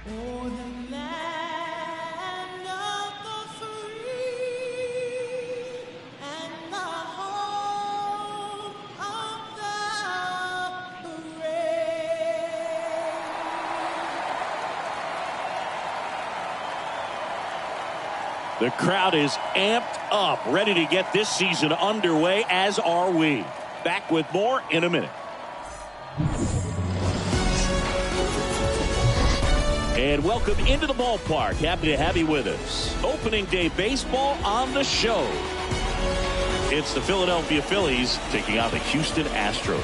Oh, the land of the free and the home of the brave. The crowd is amped up, ready to get this season underway, as are we. Back with more in a minute. And welcome into the ballpark. Happy to have you with us. Opening day baseball on the show. It's the Philadelphia Phillies taking on the Houston Astros.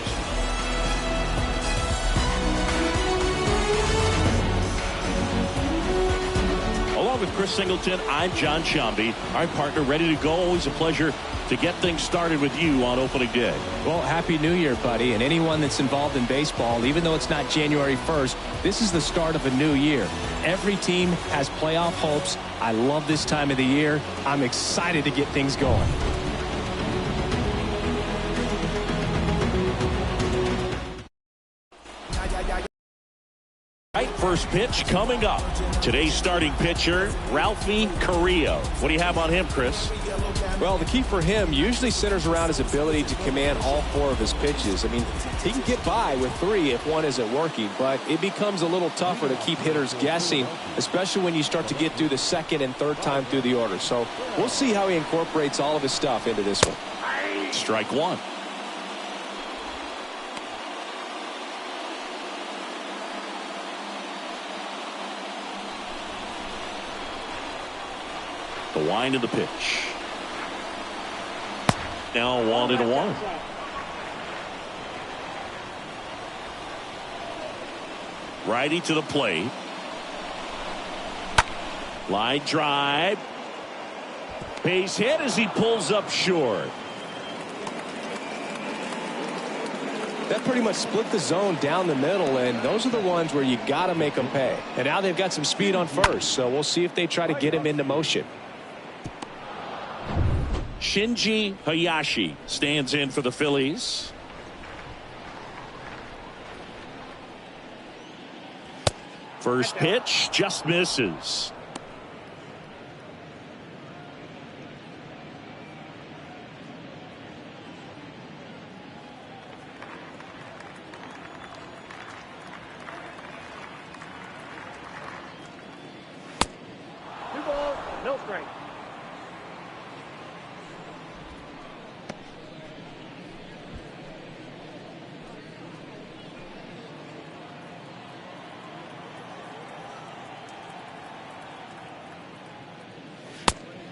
Along with Chris Singleton, I'm John Sciambi. Our partner ready to go. Always a pleasure to get things started with you on opening day. Well, happy New Year, buddy. And anyone that's involved in baseball, even though it's not January 1st, this is the start of a new year. Every team has playoff hopes. I love this time of the year. I'm excited to get things going. Right, first pitch coming up. Today's starting pitcher, Ralphie Carrillo. What do you have on him, Chris? Well, the key for him usually centers around his ability to command all four of his pitches. I mean, he can get by with three if one isn't working, but it becomes a little tougher to keep hitters guessing, especially when you start to get through the second and third time through the order. So we'll see how he incorporates all of his stuff into this one. Strike one. The wind of the pitch. Now 1-1. Righty to the plate. Line drive. Base hit as he pulls up short. That pretty much split the zone down the middle, and those are the ones where you got to make them pay. And now they've got some speed on first, so we'll see if they try to get him into motion. Shinji Hayashi stands in for the Phillies. First pitch just misses. Two balls, no strike.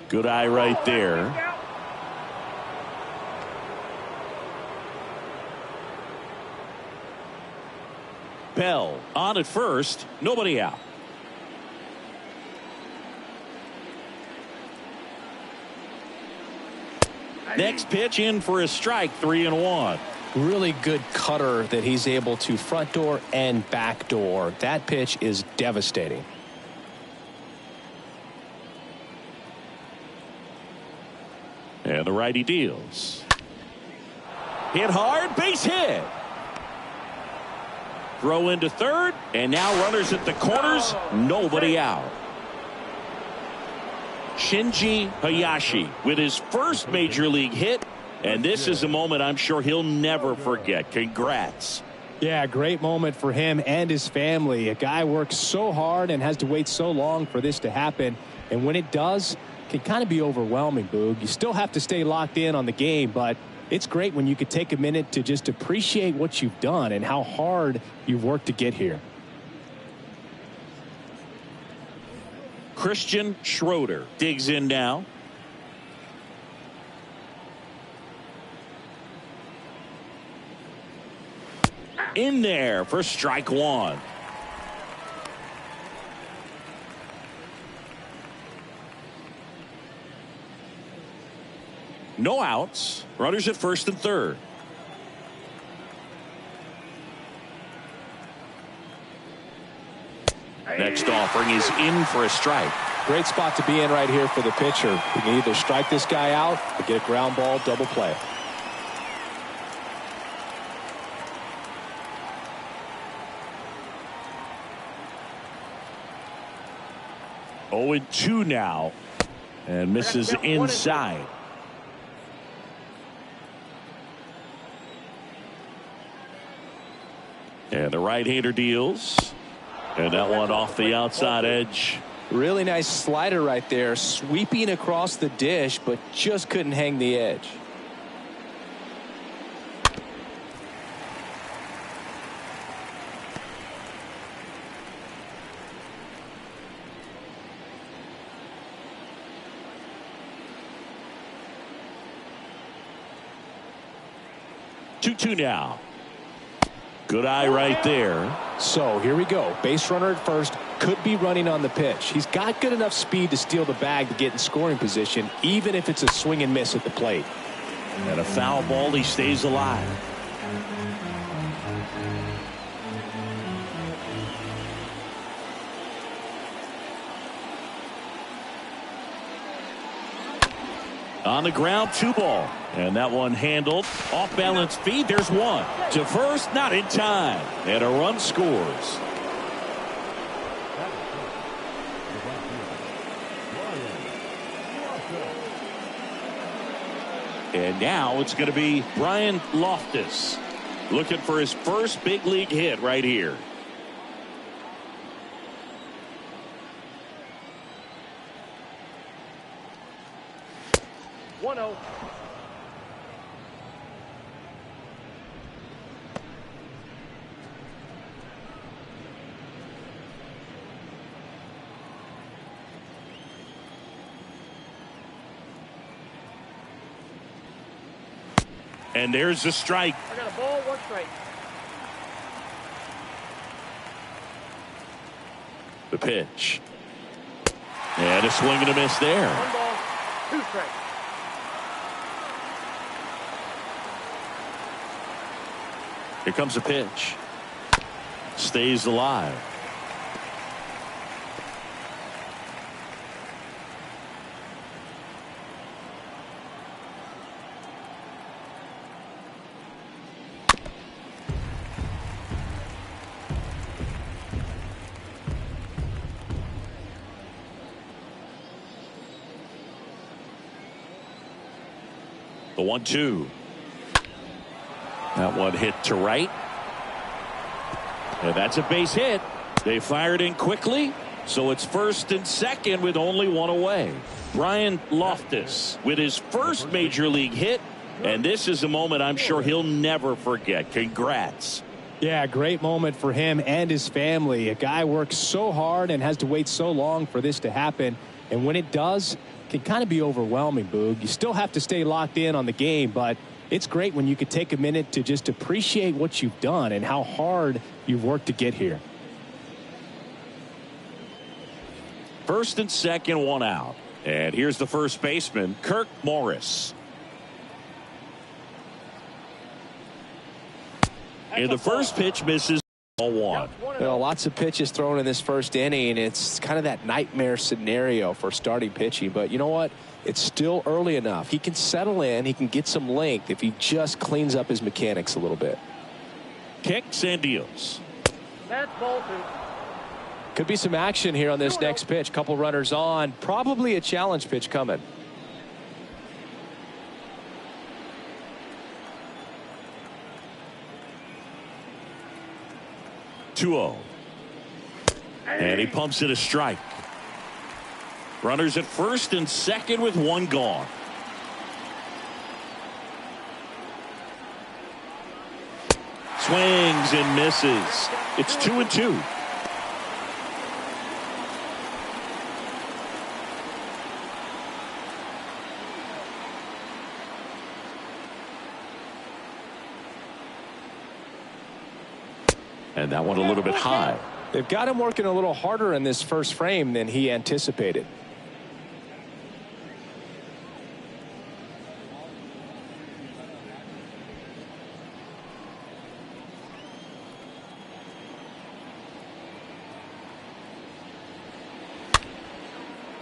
Good eye right there. Bell on at first, nobody out. Next pitch in for a strike, 3-1. Really good cutter that he's able to front door and back door. That pitch is devastating. And the righty deals. Hit hard, base hit. Throw into third, and now runners at the corners, nobody out. Shinji Hayashi with his first major league hit, and this is a moment I'm sure he'll never forget. Congrats. Yeah, great moment for him and his family. A guy works so hard and has to wait so long for this to happen, and when it does, it can kind of be overwhelming, Boog. You still have to stay locked in on the game, but it's great when you could take a minute to just appreciate what you've done and how hard you've worked to get here. Christian Schroeder digs in now. In there for strike one. No outs. Runners at first and third. Next offering is in for a strike. Great spot to be in right here for the pitcher. You can either strike this guy out or get a ground ball double play. 0-2 now, and misses inside. And the right-hander deals, and that one off the outside edge. Really nice slider right there, sweeping across the dish, but just couldn't hang the edge. Two now. Good eye right there. So here we go. Base runner at first, could be running on the pitch. He's got good enough speed to steal the bag to get in scoring position, even if it's a swing and miss at the plate. And a foul ball, he stays alive. On the ground, 2 ball. And that one handled. Off balance feed. There's one. To first, not in time. And a run scores. And now it's going to be Brian Loftus looking for his first big league hit right here. And there's the strike. I got a ball, 1 strike. The pitch. And a swing and a miss there. 1 ball, 2 strikes. Here comes the pitch. Stays alive. The 1-2. That one hit to right. And that's a base hit. They fired in quickly, so it's first and second with only 1 away. Brian Loftus with his first major league hit, and this is a moment I'm sure he'll never forget. Congrats. Yeah, great moment for him and his family. A guy works so hard and has to wait so long for this to happen, and when it does, it can kind of be overwhelming, Boog. You still have to stay locked in on the game, but it's great when you could take a minute to just appreciate what you've done and how hard you've worked to get here. First and second, 1 out. And here's the first baseman, Kirk Morris. And the first pitch misses. 1. Well, lots of pitches thrown in this first inning. It's kind of that nightmare scenario for starting pitching. But you know what? It's still early enough. He can settle in. He can get some length if he just cleans up his mechanics a little bit. Kicks and deals. That's ball 2. Could be some action here on this next pitch. Couple runners on. Probably a challenge pitch coming. And he pumps it a strike. Runners at first and second with 1 gone. Swings and misses. It's 2-2. And that one a little bit high. They've got him working a little harder in this first frame than he anticipated.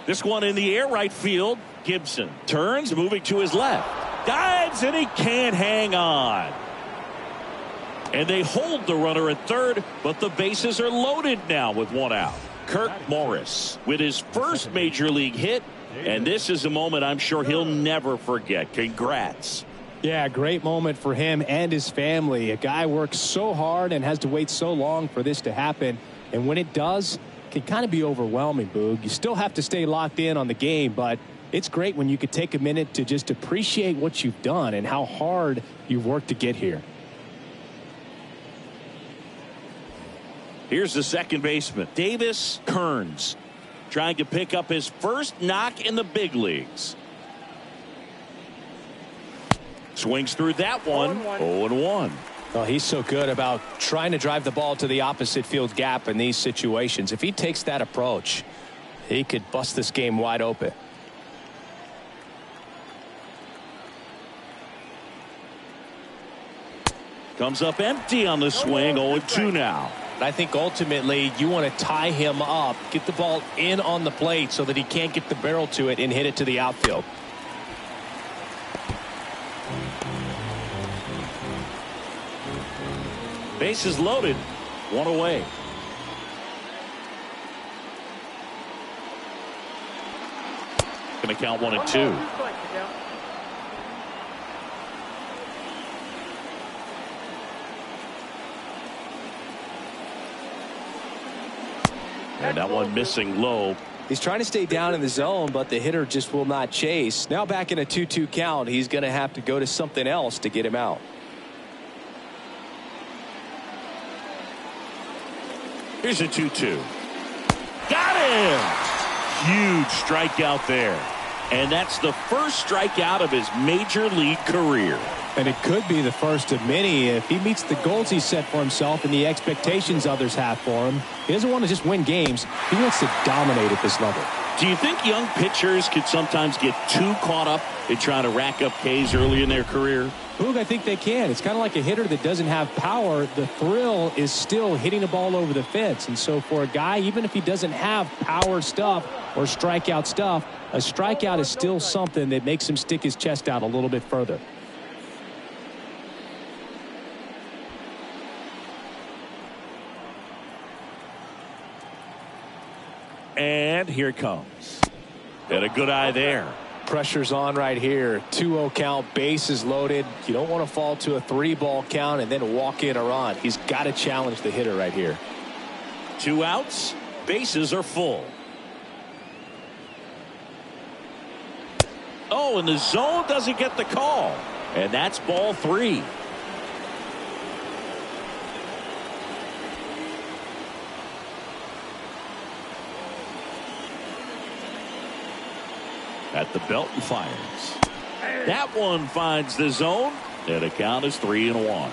This one in the air, right field. Gibson turns, moving to his left. Dives, and he can't hang on. And they hold the runner at third, but the bases are loaded now with 1 out. Kirk Morris with his first major league hit. And this is a moment I'm sure he'll never forget. Congrats. Yeah, great moment for him and his family. A guy works so hard and has to wait so long for this to happen. And when it does, it can kind of be overwhelming, Boog. You still have to stay locked in on the game, but it's great when you could take a minute to just appreciate what you've done and how hard you've worked to get here. Here's the second baseman, Davis Kearns, trying to pick up his first knock in the big leagues. Swings through that one. 0-1. Well, he's so good about trying to drive the ball to the opposite field gap in these situations. If he takes that approach, he could bust this game wide open. Comes up empty on the swing. 0-2 now. I think ultimately you want to tie him up, get the ball in on the plate so that he can't get the barrel to it and hit it to the outfield. Bases loaded. One away. Going to count 1-2. And that one missing low. He's trying to stay down in the zone, but the hitter just will not chase. Now back in a 2-2 count, he's going to have to go to something else to get him out. Here's a 2-2. Got him! Huge strikeout there. And that's the first strikeout of his major league career. And it could be the first of many if he meets the goals he set for himself and the expectations others have for him. He doesn't want to just win games. He wants to dominate at this level. Do you think young pitchers could sometimes get too caught up in trying to rack up Ks early in their career? Boog, I think they can. It's kind of like a hitter that doesn't have power. The thrill is still hitting the ball over the fence. And so for a guy, even if he doesn't have power stuff or strikeout stuff, a strikeout is still something that makes him stick his chest out a little bit further. And here it comes. And a good eye there. Pressure's on right here. 2-0 count, bases loaded. You don't want to fall to a 3-ball count and then walk in a run. He's got to challenge the hitter right here. 2 outs. Bases are full. Oh, and the zone doesn't get the call. And that's ball 3. At the belt and fires. That one finds the zone. And the count is 3-1.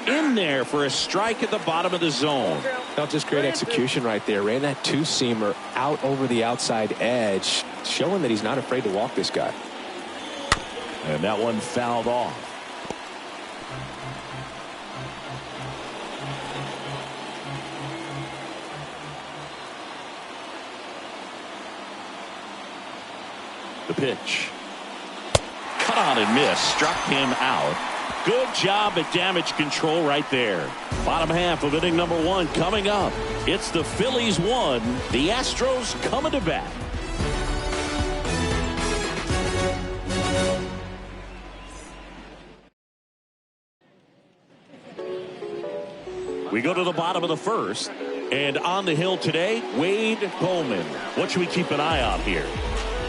In there for a strike at the bottom of the zone. Not just great execution right there. Ran that 2-seamer out over the outside edge, showing that he's not afraid to walk this guy. And that one fouled off. The pitch. Cut on and miss. Struck him out. Good job at damage control right there. Bottom half of inning number 1 coming up. It's the Phillies 1. The Astros coming to bat. We go to the bottom of the first. And on the hill today, Wade Bowman. What should we keep an eye on here?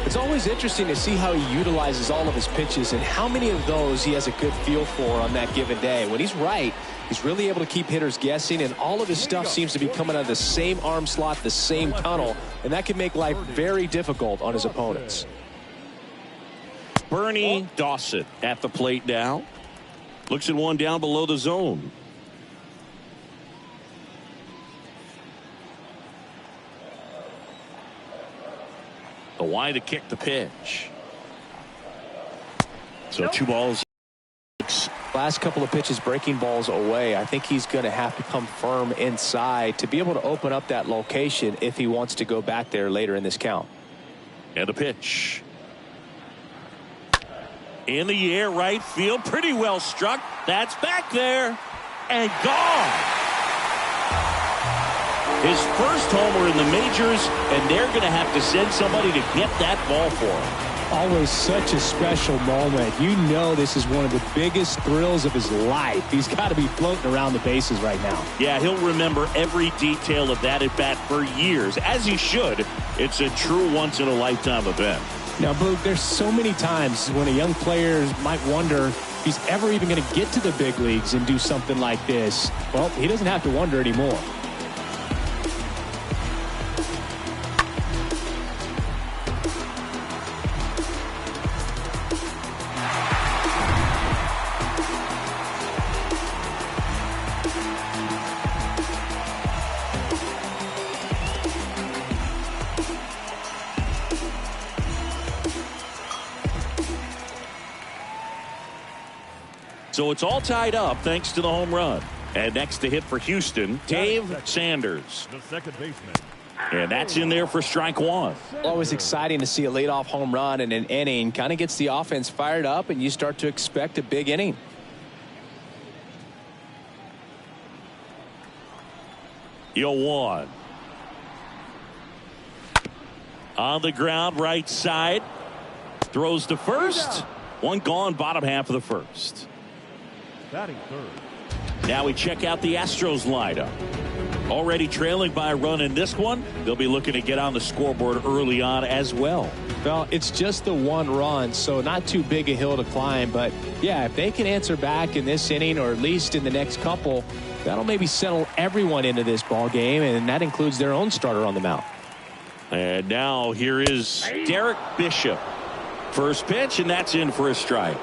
It's always interesting to see how he utilizes all of his pitches and how many of those he has a good feel for on that given day. When he's right, he's really able to keep hitters guessing, and all of his stuff seems to be coming out of the same arm slot, the same tunnel, and that can make life very difficult on his opponents. Bernie Dawson at the plate now. Looks at one down below the zone. The wide to kick the pitch. So 2 balls. Last couple of pitches breaking balls away. I think he's going to have to come firm inside to be able to open up that location if he wants to go back there later in this count. And a pitch. In the air, right field, pretty well struck. That's back there and gone. His first homer in the majors, and they're going to have to send somebody to get that ball for him. Always such a special moment. You know this is one of the biggest thrills of his life. He's got to be floating around the bases right now. Yeah, he'll remember every detail of that at-bat for years, as he should. It's a true once-in-a-lifetime event. Now, Boog, there's so many times when a young player might wonder if he's ever even going to get to the big leagues and do something like this. Well, he doesn't have to wonder anymore. So it's all tied up thanks to the home run. And next to hit for Houston, Dave Sanders. The second baseman. And that's in there for strike one. Always exciting to see a leadoff home run in an inning. Kind of gets the offense fired up, and you start to expect a big inning. Yo, one. On the ground, right side. Throws to first. One gone, bottom half of the first. Batting third. Now we check out the Astros lineup. Already trailing by a run in this one. They'll be looking to get on the scoreboard early on as well. Well, it's just the one run, so not too big a hill to climb. But, yeah, if they can answer back in this inning or at least in the next couple, that'll maybe settle everyone into this ball game, and that includes their own starter on the mound. And now here is Derek Bishop. First pitch, and that's in for a strike.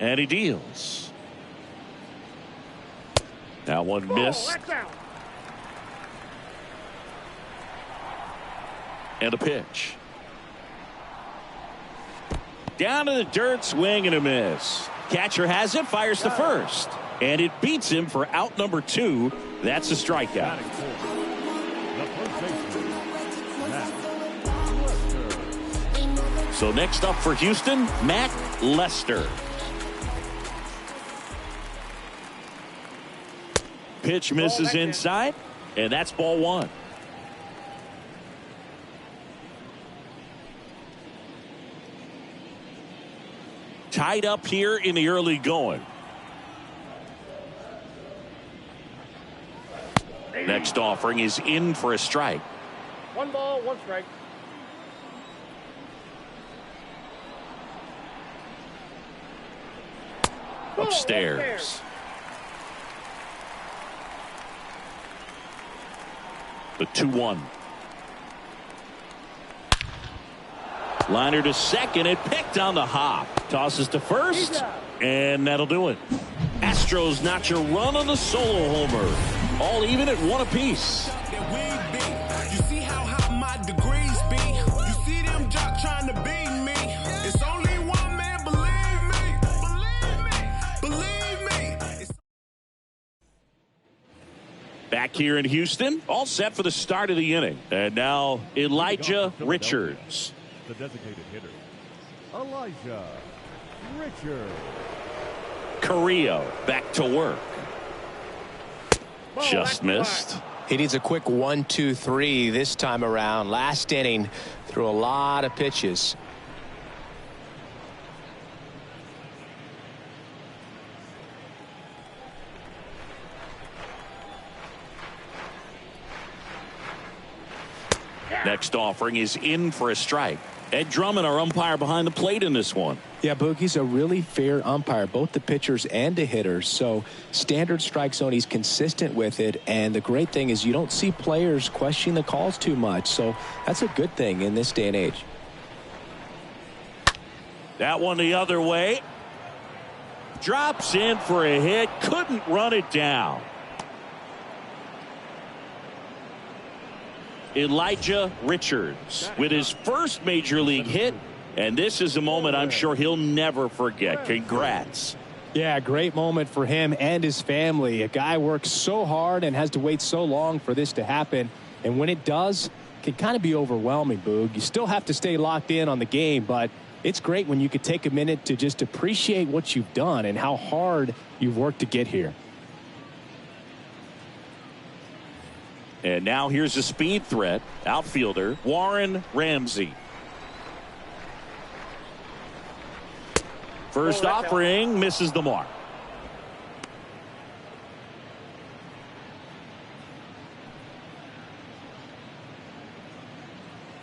And he deals. That one missed. And a pitch. Down to the dirt, swing and a miss. Catcher has it, fires to first. And it beats him for out number 2. That's a strikeout. Batting fourth. The first baseman. Matt Lester. So next up for Houston, Matt Lester. Pitch misses inside, and that's ball one. Tied up here in the early going. Next offering is in for a strike. 1 ball, 1 strike. Upstairs. The 2-1. Liner to second. It picked on the hop. Tosses to first. And that'll do it. Astros notch a run on the solo homer. All even at 1 apiece. You see how high my degrees be. You see them jock trying to beat me. It's only one man, believe me. Believe me. Back here in Houston, all set for the start of the inning. And now Elijah Richards. The designated hitter, Elijah Richards. Carrillo back to work. Just missed. He needs a quick 1-2-3 this time around. Last inning, threw a lot of pitches. Next offering is in for a strike. Ed Drummond, our umpire behind the plate in this one. Yeah, Boogie's a really fair umpire, both the pitchers and the hitters. So standard strike zone, he's consistent with it. And the great thing is you don't see players questioning the calls too much. So that's a good thing in this day and age. That one the other way. Drops in for a hit. Couldn't run it down. Elijah Richards with his first major league hit, and this is a moment I'm sure he'll never forget. Congrats. Yeah, great moment for him and his family. A guy works so hard and has to wait so long for this to happen, and when it does, it can kind of be overwhelming, Boog. You still have to stay locked in on the game, but it's great when you could take a minute to just appreciate what you've done and how hard you've worked to get here. And now here's a speed threat, outfielder Warren Ramsey. First offering misses the mark.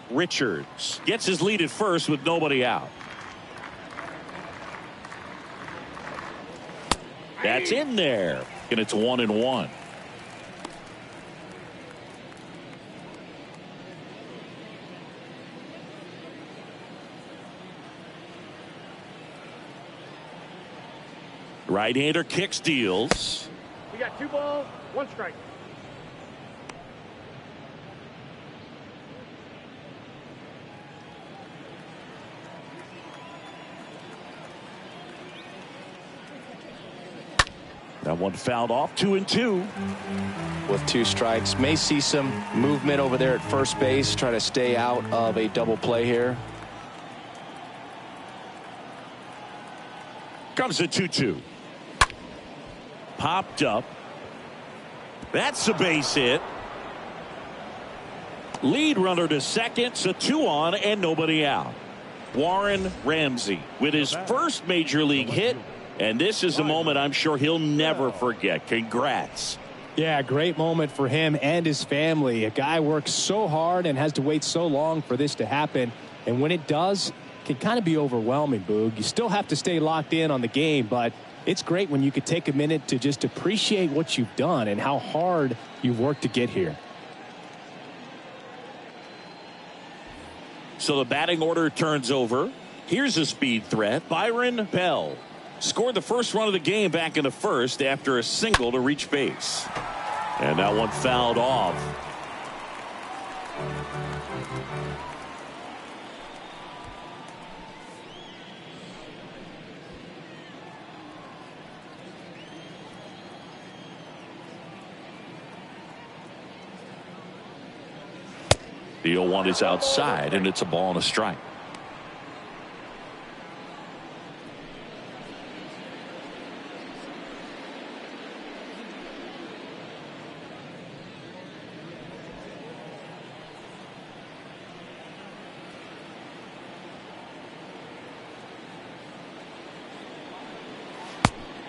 Richards gets his lead at first with nobody out. That's in there, and it's 1-1. Right-hander kicks, deals. We got 2 balls, 1 strike. That one fouled off. 2-2. With 2 strikes, may see some movement over there at first base, try to stay out of a double play here. Comes the 2-2. Popped up. That's a base hit. Lead runner to second, so 2 on and nobody out. Warren Ramsey with his first major league hit, and this is a moment I'm sure he'll never forget. Congrats. Yeah, great moment for him and his family. A guy works so hard and has to wait so long for this to happen, and when it does, it can kind of be overwhelming, Boog. You still have to stay locked in on the game, but it's great when you could take a minute to just appreciate what you've done and how hard you've worked to get here. So the batting order turns over. Here's a speed threat. Byron Bell scored the first run of the game back in the first after a single to reach base. And that one fouled off. The 0-1 is outside, and it's a ball and a strike.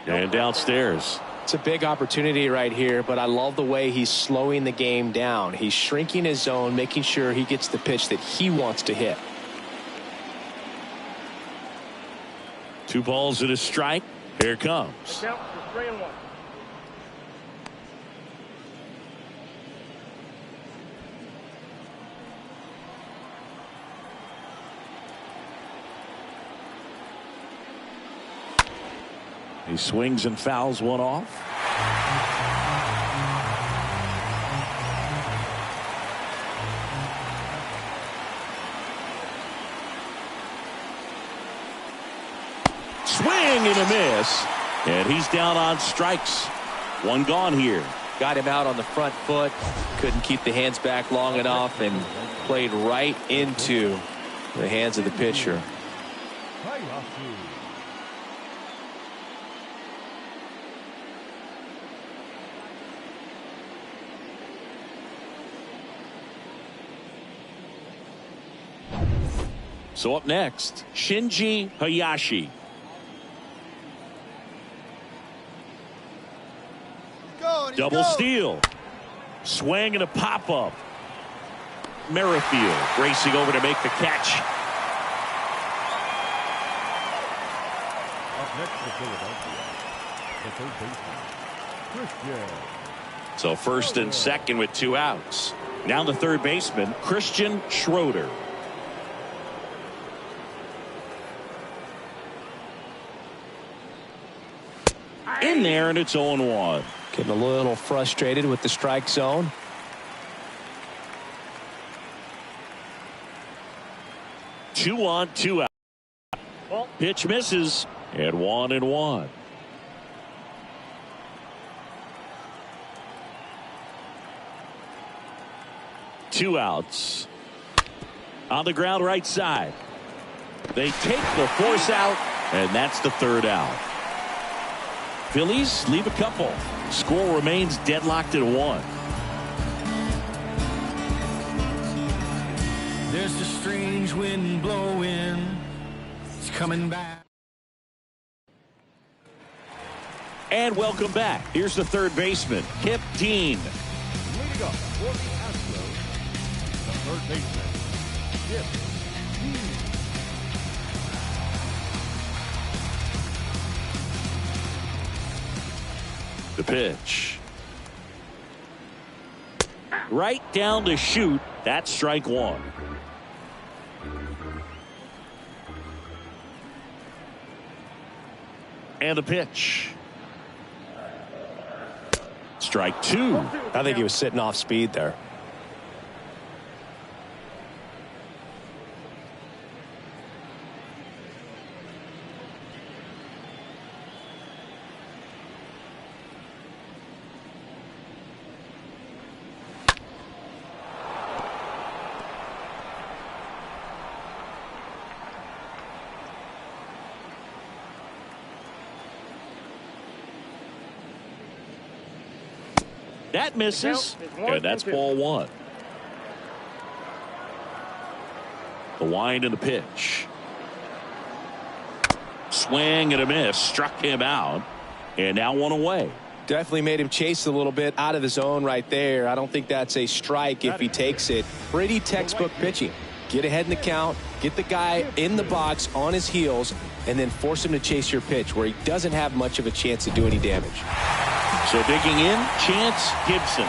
And downstairs. It's a big opportunity right here, but I love the way he's slowing the game down. He's shrinking his zone, making sure he gets the pitch that he wants to hit. 2 balls and a strike. Here it comes. Count for 3-1. He swings and fouls one off. Swing and a miss. And he's down on strikes. 1 gone here. Got him out on the front foot. Couldn't keep the hands back long enough and played right into the hands of the pitcher. So up next, Shinji Hayashi. Double steal. Swing and a pop-up. Merrifield racing over to make the catch. Up next for Philadelphia, the third baseman, Christian. So first and second with 2 outs. Now the third baseman, Christian Schroeder. In there, and it's 0-1. Getting a little frustrated with the strike zone. 2 on, 2 out. Pitch misses, and 1-1. Two outs. On the ground right side. They take the force out, and that's the 3rd out. Phillies leave a couple. Score remains deadlocked at 1. There's a strange wind blowing. It's coming back. And welcome back. Here's the 3rd baseman, Kip Dean. Leading up for the Astros, the 3rd baseman, Kip Dean. The pitch. Right down to shoot. That's strike 1. And the pitch. Strike 2. I think he was sitting off speed there. That misses, and that's ball 1. The wind and the pitch. Swing and a miss. Struck him out, and now 1 away. Definitely made him chase a little bit out of the zone right there. I don't think that's a strike if he takes it. Pretty textbook pitching. Get ahead in the count, get the guy in the box on his heels, and then force him to chase your pitch where he doesn't have much of a chance to do any damage. So digging in, Chance Gibson.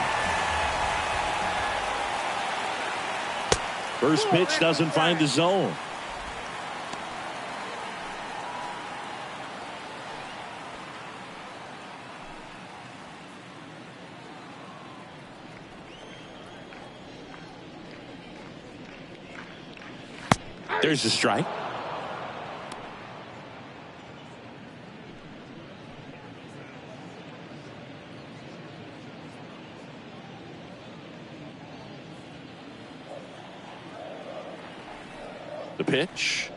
First pitch doesn't find the zone. There's a strike. The pitch.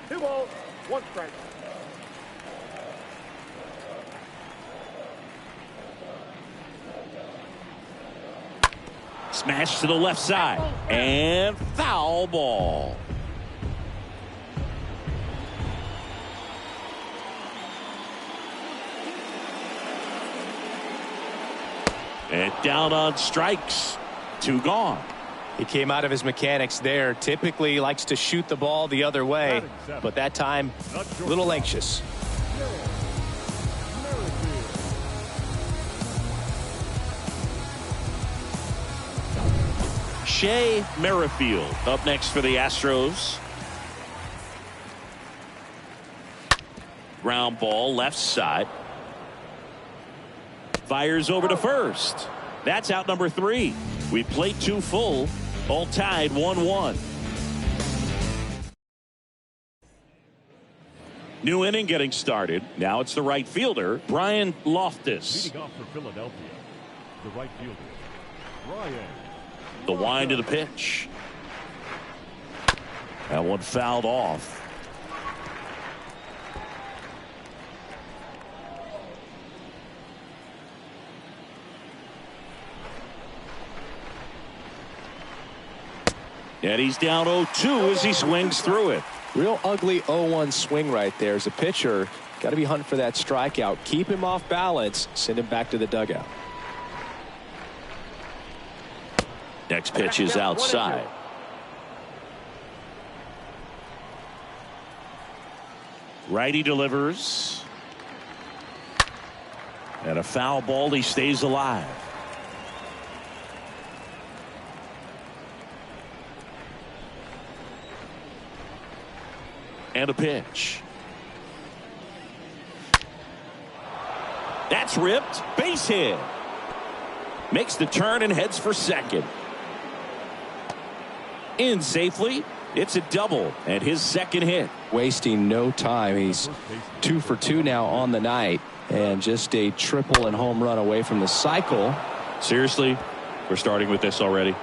2 balls, 1 strike. Smash to the left side. And foul ball. And down on strikes. 2 gone. He came out of his mechanics there. Typically likes to shoot the ball the other way, but that time a little anxious. Shea Merrifield up next for the Astros. Ground ball left side. Fires over to first. That's out number 3. We played 2 full. All tied 1-1. New inning getting started. Now it's the right fielder, Brian Loftus. Leading off for Philadelphia, the right fielder, Brian. The wind to the pitch. That one fouled off. And he's down 0-2 as he swings through it. Real ugly 0-1 swing right there. As a pitcher, got to be hunting for that strikeout. Keep him off balance. Send him back to the dugout. Next pitch is outside. Righty delivers. And a foul ball. He stays alive. And a pitch. That's ripped. Base hit. Makes the turn and heads for second. In safely. It's a double and his second hit. Wasting no time. He's 2 for 2 now on the night, and just a triple and home run away from the cycle. Seriously, we're starting with this already.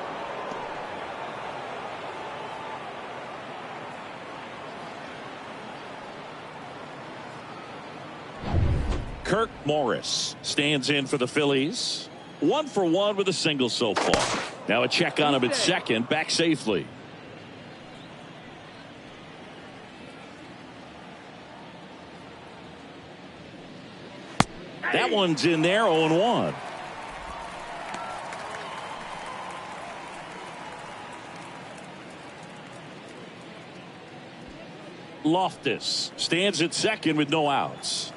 Kirk Morris stands in for the Phillies. 1 for 1 with a single so far. Now a check on him at second, back safely. That one's in there, 0-1. Loftus stands at second with no outs.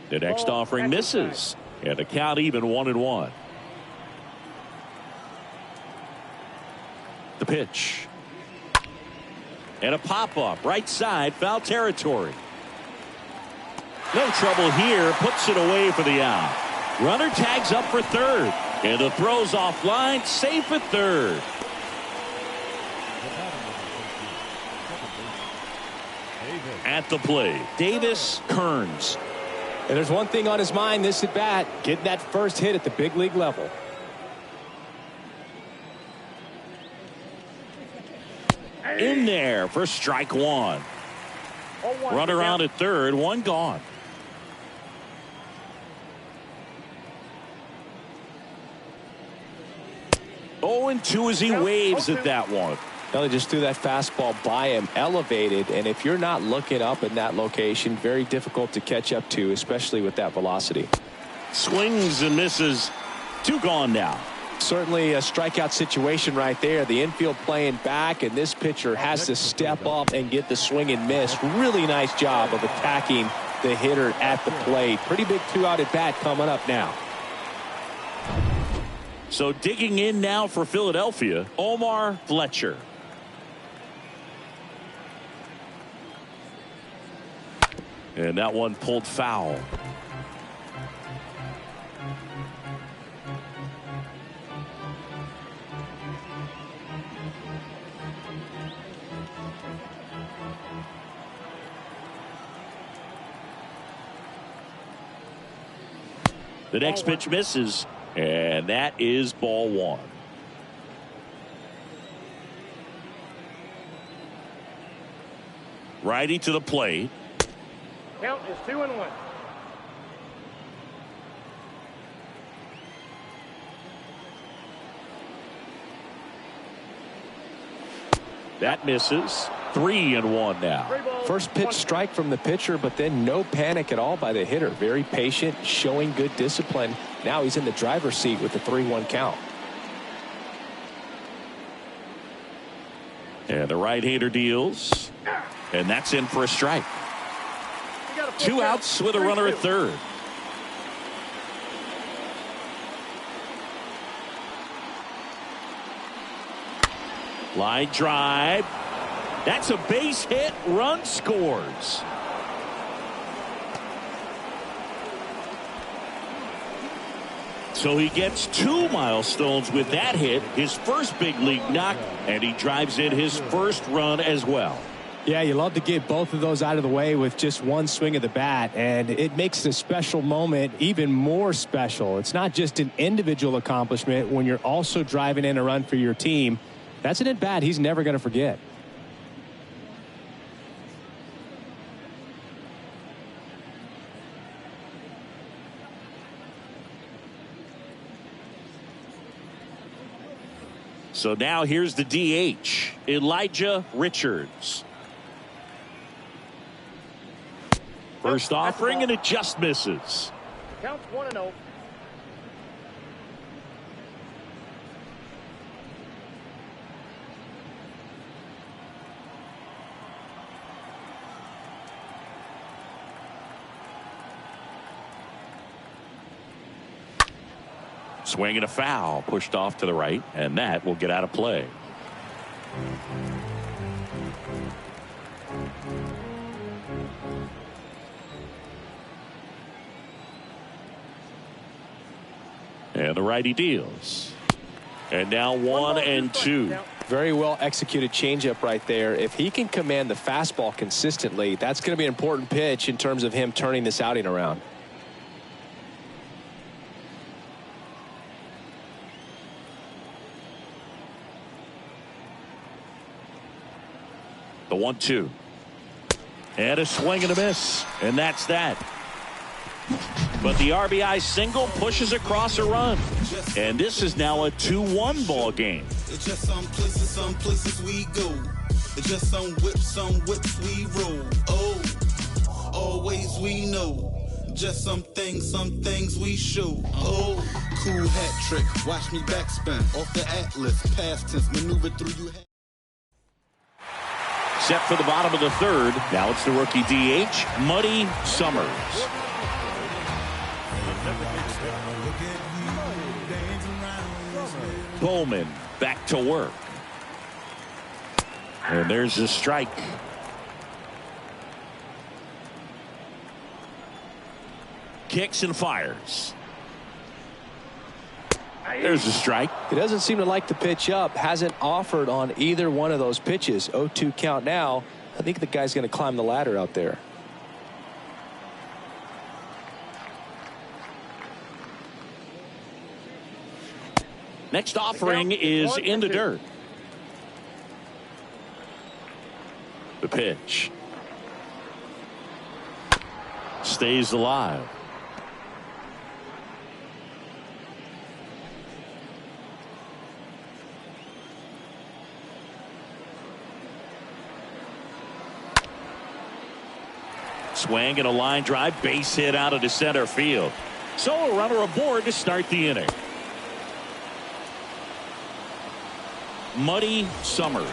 The next offering misses, and the count even 1-1. The pitch. And a pop-up right side, foul territory. No trouble here, puts it away for the out. Runner tags up for third, and the throw's offline, safe at third. At the plate, Davis Kearns. And there's one thing on his mind this at bat, getting that first hit at the big league level. In there for strike one. Runner out at third, one gone. And 2 as he waves at that one. Well, he just threw that fastball by him, elevated, and if you're not looking up in that location, very difficult to catch up to, especially with that velocity. Swings and misses. 2 gone now. Certainly a strikeout situation right there. The infield playing back, and this pitcher has to step up and get the swing and miss. Really nice job of attacking the hitter at the plate. Pretty big 2-out at bat coming up now. So digging in now for Philadelphia, Omar Fletcher. And that one pulled foul. The next pitch misses, and that is ball 1. Righty to the plate. Count is 2-1. That misses. 3-1 now. First pitch strike from the pitcher, but then no panic at all by the hitter. Very patient, showing good discipline. Now he's in the driver's seat with the 3-1 count. And the right-hander deals. And that's in for a strike. 2 outs with a runner at third. Line drive. That's a base hit. Run scores. So he gets 2 milestones with that hit, his first big league knock, and he drives in his first run as well. Yeah, you love to get both of those out of the way with just one swing of the bat, and it makes the special moment even more special. It's not just an individual accomplishment when you're also driving in a run for your team. That's an at-bat he's never going to forget. So now here's the DH, Elijah Richards. First offering, and it just misses. Counts 1-0. Swing and a foul, pushed off to the right, and that will get out of play. And the righty deals. And now 1-2. Very well executed changeup right there. If he can command the fastball consistently, that's going to be an important pitch in terms of him turning this outing around. The 1-2. And a swing and a miss. And that's that. But the RBI single pushes across a run. And this is now a 2-1 ball game. It's just some places we go. It's just some whips we roll. Oh, always we know. Just some things we show. Oh, cool hat trick. Watch me backspin off the Atlas. Past tense maneuver through you. Set for the bottom of the third. Now it's the rookie DH, Muddy Summers. Bowman back to work. And there's a strike. Kicks and fires. There's a strike. He doesn't seem to like the pitch up. Hasn't offered on either one of those pitches. 0-2 count now. I think the guy's going to climb the ladder out there. Next offering is in the dirt. The pitch. Stays alive. Swing and a line drive, base hit out of the center field. So a runner aboard to start the inning. Muddy Summers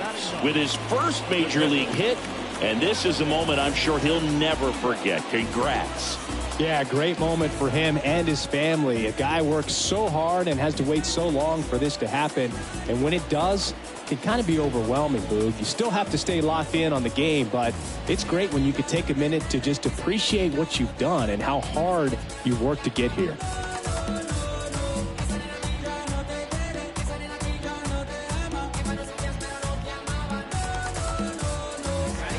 with his first major league hit, and this is a moment I'm sure he'll never forget. Congrats. Yeah, great moment for him and his family. A guy works so hard and has to wait so long for this to happen, and when it does, it can kind of be overwhelming, Boog. You still have to stay locked in on the game, but it's great when you can take a minute to just appreciate what you've done and how hard you worked to get here.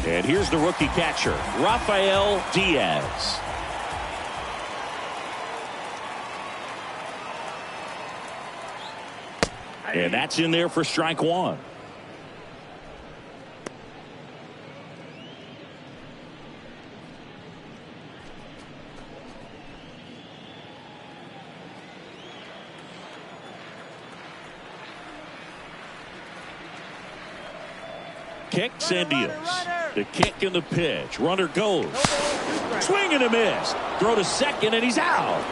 And here's the rookie catcher, Rafael Diaz. And that's in there for strike one. Kicks and deals. The kick and the pitch. Runner goes. Swing and a miss. Throw to second and he's out.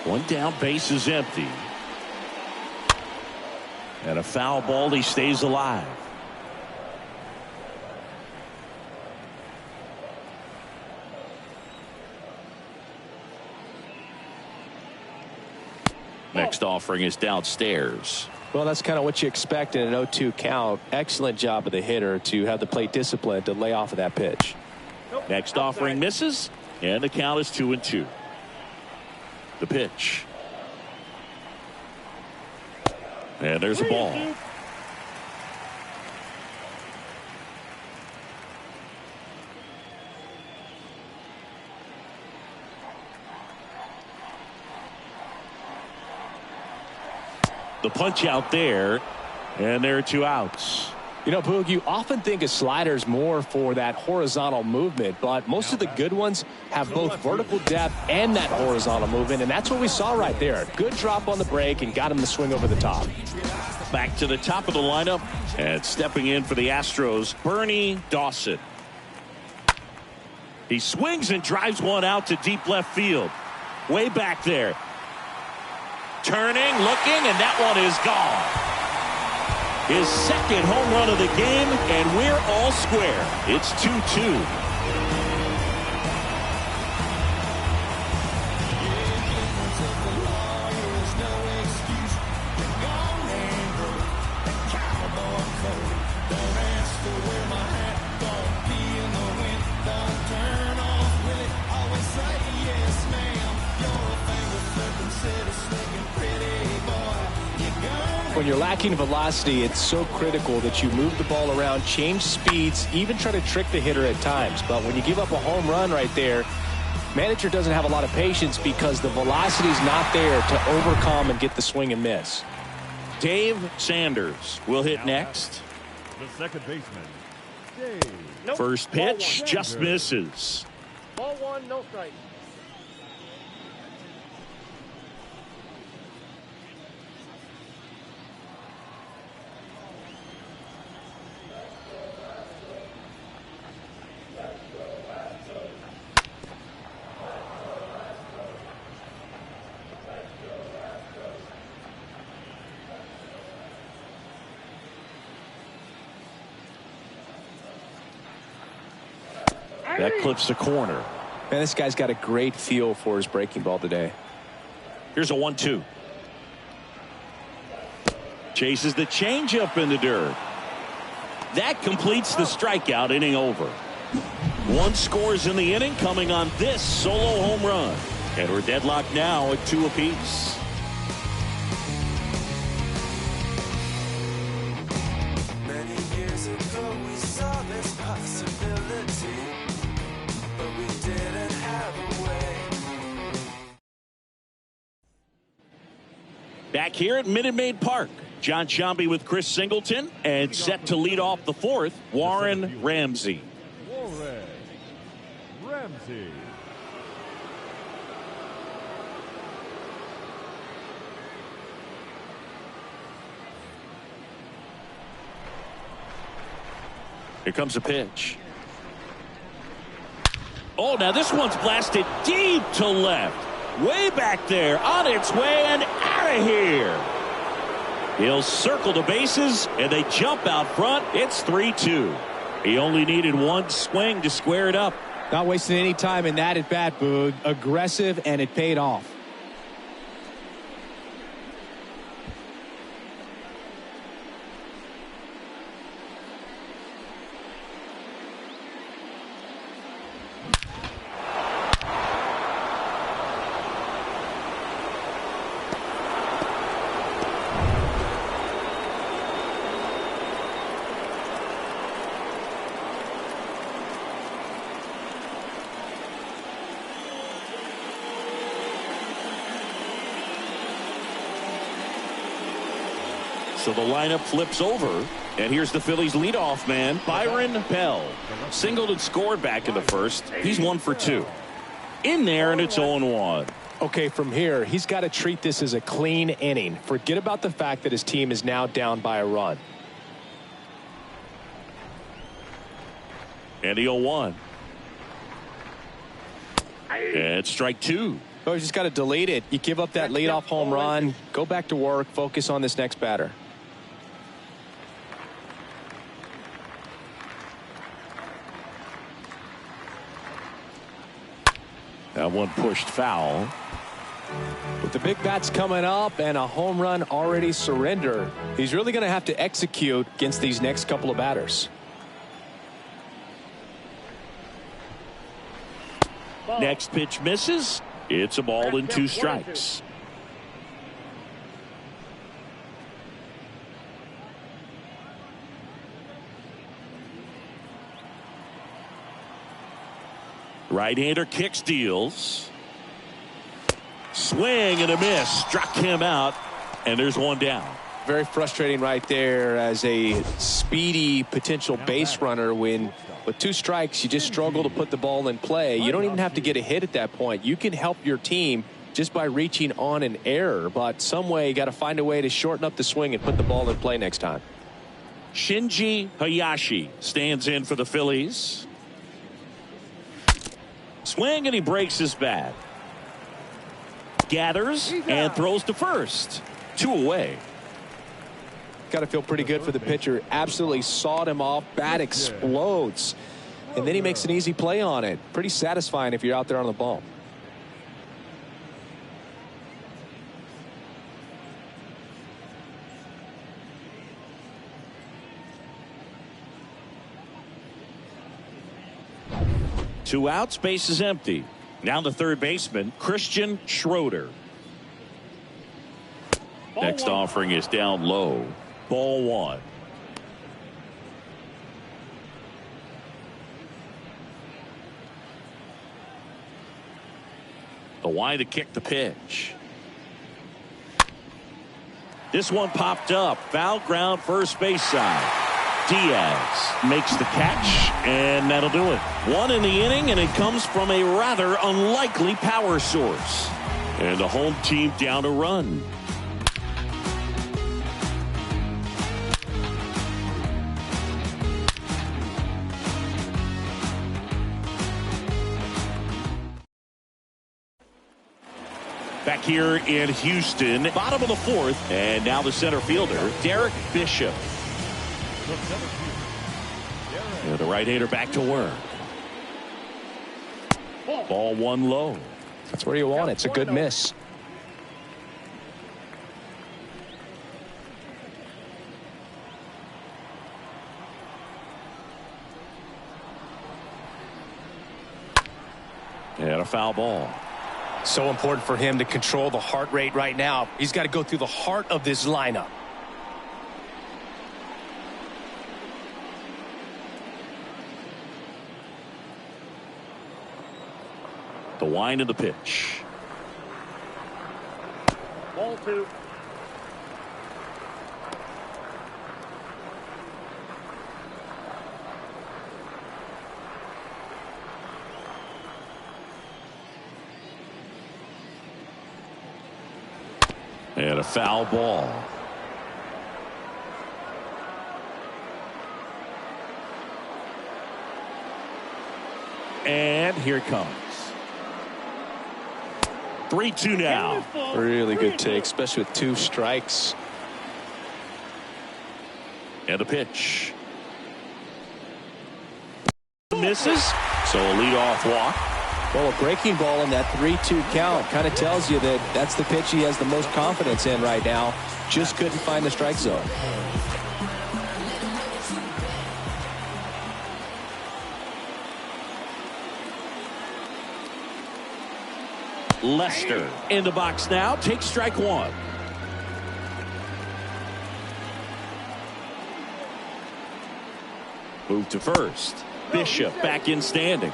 One down, base is empty. And a foul ball, he stays alive. Next offering is downstairs. Well, that's kind of what you expect in an 0-2 count. Excellent job of the hitter to have the plate discipline to lay off of that pitch. Next offering misses, and the count is 2-2. The pitch. And there's a ball. The punch out there, and there are two outs. You know, Boog, you often think a slider's more for that horizontal movement, but most of the good ones have both vertical depth and that horizontal movement, and that's what we saw right there. Good drop on the break and got him to swing over the top. Back to the top of the lineup, and stepping in for the Astros, Bernie Dawson. He swings and drives one out to deep left field. Way back there. Turning, looking, and that one is gone. His second home run of the game, and we're all square. It's 2-2. when you're lacking velocity, it's so critical that you move the ball around, change speeds, even try to trick the hitter at times. But when you give up a home run right there, manager doesn't have a lot of patience because the velocity is not there to overcome and get the swing and miss. Dave Sanders will hit next. The second baseman, Dave. Nope. First pitch just misses. Ball one, no strike. That clips the corner. Man, this guy's got a great feel for his breaking ball today. Here's a 1-2. Chases the changeup in the dirt. That completes the strikeout. Inning over. One scores in the inning coming on this solo home run. And we're deadlocked now at 2 apiece. Many years ago we saw this possibility, but we didn't have a way. Back here at Minute Maid Park, John Sciambi with Chris Singleton, and set to lead off the fourth, Warren Ramsey. Warren Ramsey. Here comes a pitch. Oh, now this one's blasted deep to left. Way back there, on its way and out of here. He'll circle the bases, and they jump out front. It's 3-2. He only needed one swing to square it up. Not wasting any time in that at bat, Boog. Aggressive, and it paid off. So the lineup flips over, and here's the Phillies leadoff man, Byron Bell. Singled and scored back in the first. He's 1 for 2. In there, and it's 0-1. Okay, from here, he's got to treat this as a clean inning. Forget about the fact that his team is now down by a run. And the 0-1. And strike 2. Oh, you just got to delete it. You give up that leadoff home run, go back to work, focus on this next batter. That one pushed foul. With the big bats coming up and a home run already surrendered, he's really going to have to execute against these next couple of batters. Next pitch misses. It's a ball and 2 strikes. Right-hander kicks, deals. Swing and a miss. Struck him out, and there's one down. Very frustrating right there as a speedy potential base runner when with 2 strikes you just struggle to put the ball in play. You don't even have to get a hit at that point. You can help your team just by reaching on an error, but some way you got to find a way to shorten up the swing and put the ball in play next time. Shinji Hayashi stands in for the Phillies. Swing, and he breaks his bat. Gathers and throws to first. 2 away. Got to feel pretty good for the pitcher. Absolutely sawed him off. Bat explodes. And then he makes an easy play on it. Pretty satisfying if you're out there on the ball. Two outs, base is empty. Now the third baseman, Christian Schroeder. Next offering is down low. Ball one. The wide to kick the pitch. This one popped up. Foul ground first base side. Diaz makes the catch, and that'll do it. One in the inning, and it comes from a rather unlikely power source. And the home team down a run. Back here in Houston, bottom of the fourth, and now the center fielder, Derek Bishop. And the right-hander back to work. Ball one low. That's where you want it. It's a good miss. And a foul ball. So important for him to control the heart rate right now. He's got to go through the heart of this lineup. The wind of the pitch. Ball two. And a foul ball. And here it comes. 3-2 now. Really good take, especially with 2 strikes. And the pitch. Misses. So a leadoff walk. Well, a breaking ball in that 3-2 count kind of tells you that that's the pitch he has the most confidence in right now. Just couldn't find the strike zone. Lester in the box now. Takes strike one. Move to first. Bishop back in standing.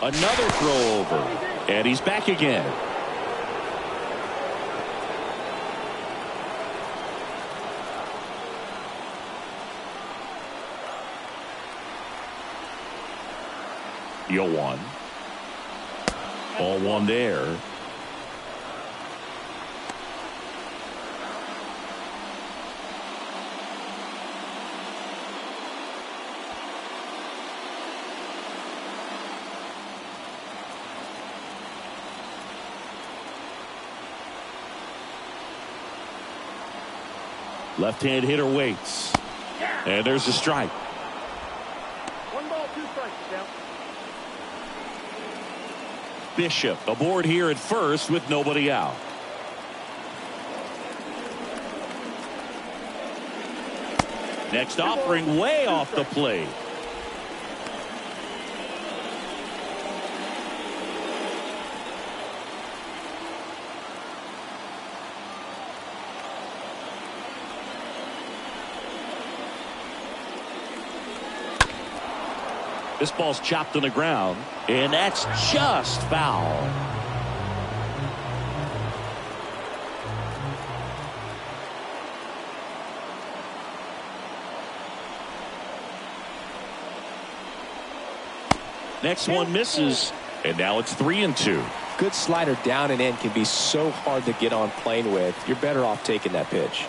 Another throw over. And he's back again. Yo one. Ball one there. Left-hand hitter waits. And there's a strike. 1 ball, 2 strikes down. Bishop aboard here at first with nobody out. Next offering way off the plate. This ball's chopped on the ground, and that's just foul. Next one misses, and now it's 3-2. Good slider down and in can be so hard to get on plane with. You're better off taking that pitch.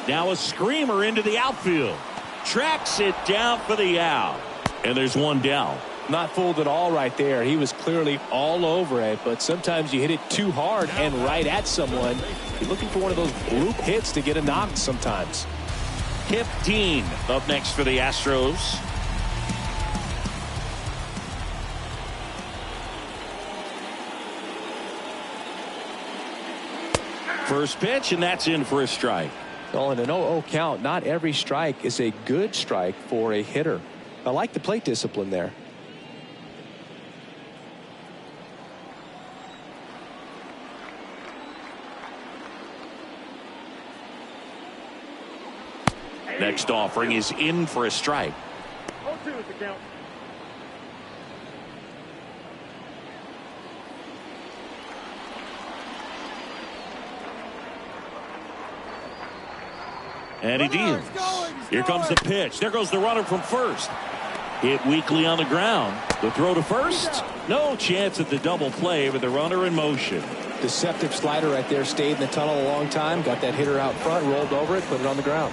Now a screamer into the outfield. Tracks it down for the out. And there's one down. Not fooled at all right there. He was clearly all over it, but sometimes you hit it too hard and right at someone. You're looking for one of those bloop hits to get a knock sometimes. 15 up next for the Astros. First pitch, and that's in for a strike. Well, in an 0-0 count, not every strike is a good strike for a hitter. I like the plate discipline there. Next offering is in for a strike. 0-2 is the count. And he deals. Here comes the pitch. There goes the runner from first. Hit weakly on the ground. The throw to first. No chance at the double play with the runner in motion. Deceptive slider right there. Stayed in the tunnel a long time. Got that hitter out front. Rolled over it. Put it on the ground.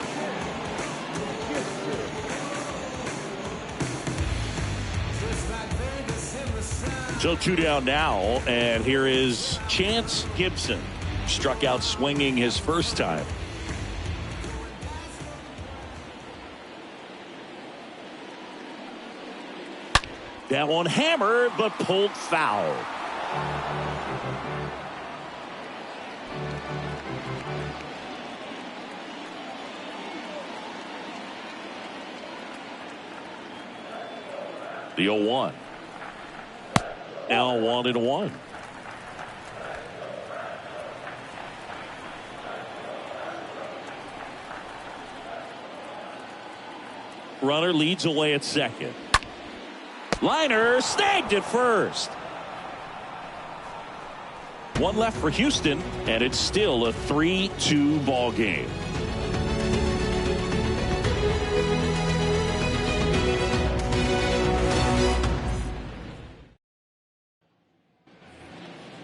So 2 down now. And here is Chance Gibson. Struck out swinging his first time. That one hammered, but pulled foul. The 0-1. Now 1-1. Runner leads away at second. Liner snagged at first. One left for Houston, and it's still a 3-2 ball game.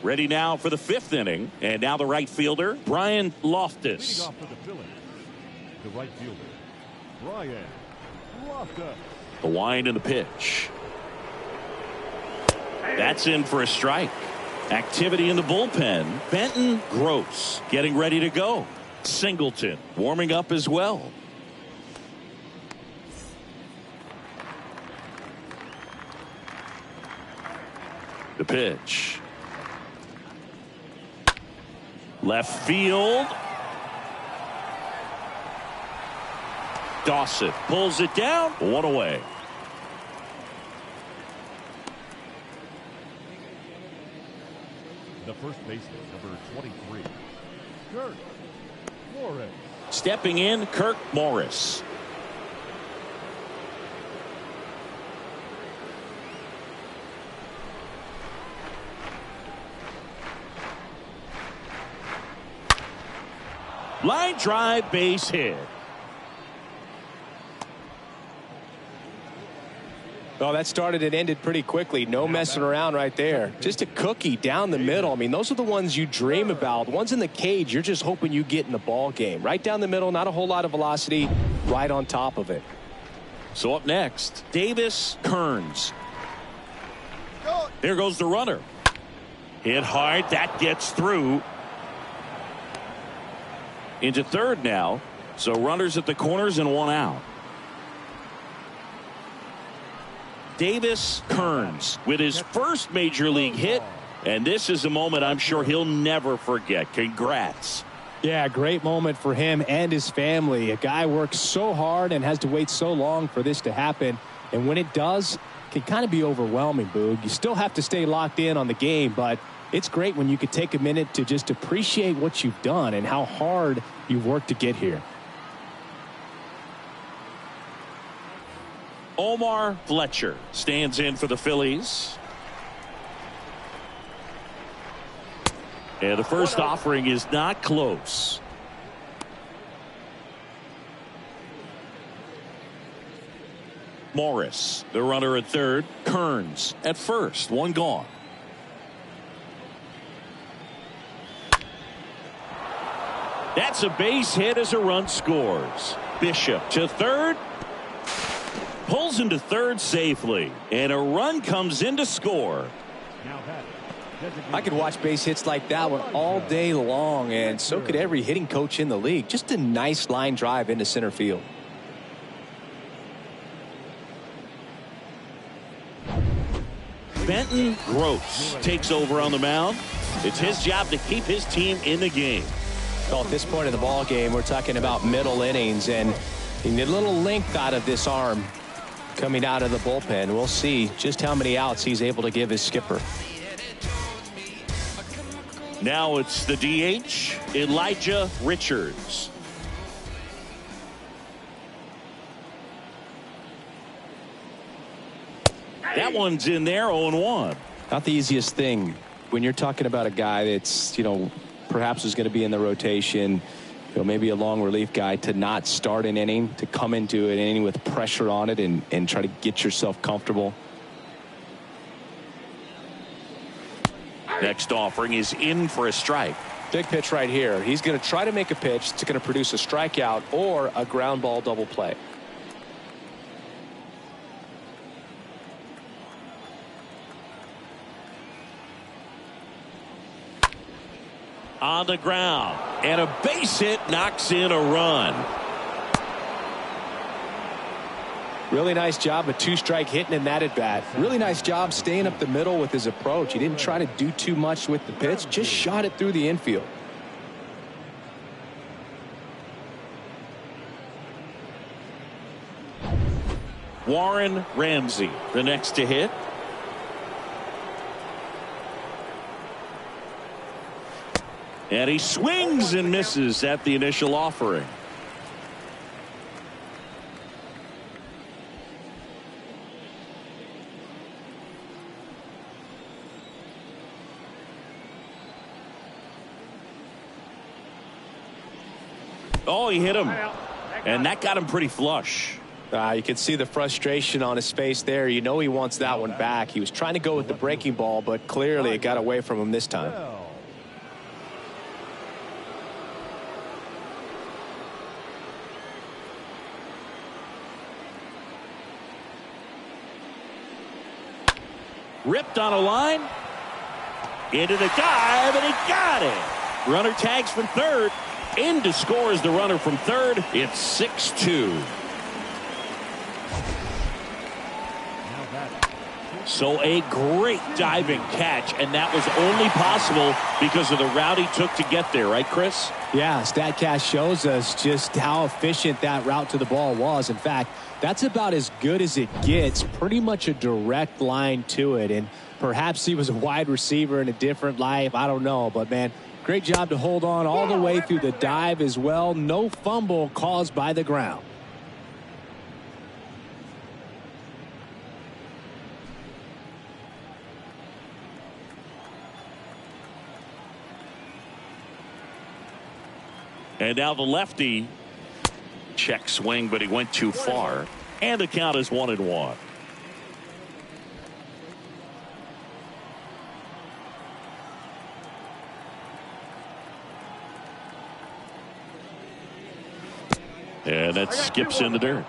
Ready now for the 5th inning, and now the right fielder, Brian Loftus. Leading off for the Phillies, the right fielder, Brian Loftus. The wind and the pitch. That's in for a strike. Activity in the bullpen. Benton Gross getting ready to go. Singleton warming up as well. The pitch. Left field. Dawson pulls it down. One away. The first baseman, number 23, Kirk Morris. Stepping in, Kirk Morris. Line drive, base hit. Oh, that started and ended pretty quickly. No messing around right there. Just a cookie down the middle. I mean, those are the ones you dream about. Ones in the cage, you're just hoping you get in the ball game. Right down the middle, not a whole lot of velocity, right on top of it. So up next, Davis Kearns. There goes the runner. Hit hard, that gets through. Into third now. So runners at the corners and one out. Davis Kearns with his first major league hit, and this is a moment I'm sure he'll never forget. Congrats. Yeah, great moment for him and his family. A guy works so hard and has to wait so long for this to happen, and when it does, it can kind of be overwhelming, Boog. You still have to stay locked in on the game, but it's great when you could take a minute to just appreciate what you've done and how hard you've worked to get here. Omar Fletcher stands in for the Phillies. And the first offering is not close. Morris, the runner at third. Kearns at first. One gone. That's a base hit as a run scores. Bishop to third. Pulls into third safely, and a run comes in to score. I could watch base hits like that one all day long, and so could every hitting coach in the league. Just a nice line drive into center field. Benton Gross takes over on the mound. It's his job to keep his team in the game. Well, at this point in the ball game, we're talking about middle innings, and you need a little length out of this arm coming out of the bullpen. We'll see just how many outs he's able to give his skipper. Now it's the DH, Elijah Richards. That one's in there, 0-1. Not the easiest thing when you're talking about a guy that's, perhaps is going to be in the rotation, maybe a long relief guy, to not start an inning, to come into an inning with pressure on it and try to get yourself comfortable. Next offering is in for a strike. Big pitch right here. He's going to try to make a pitch that's going to produce a strikeout or a ground ball double play. On the ground, and a base hit knocks in a run. Really nice job, a two-strike hitting in that at bat. Really nice job staying up the middle with his approach. He didn't try to do too much with the pitch, just shot it through the infield. Warren Ramsey, the next to hit. And he swings and misses at the initial offering. Oh, he hit him. And that got him pretty flush. You can see the frustration on his face there. He wants that one back. He was trying to go with the breaking ball, but clearly it got away from him this time. Ripped on a line. Into the dive, and he got it. Runner tags from third. In to score is the runner from third. It's 6-2. So a great diving catch, and that was only possible because of the route he took to get there, right, Chris? Yeah, StatCast shows us just how efficient that route to the ball was. In fact, that's about as good as it gets. Pretty much a direct line to it, and perhaps he was a wide receiver in a different life. I don't know, but man, great job to hold on all the way through the dive as well. No fumble caused by the ground. And now the lefty. Check swing, but he went too far. And the count is 1-1. And that skips in the dirt.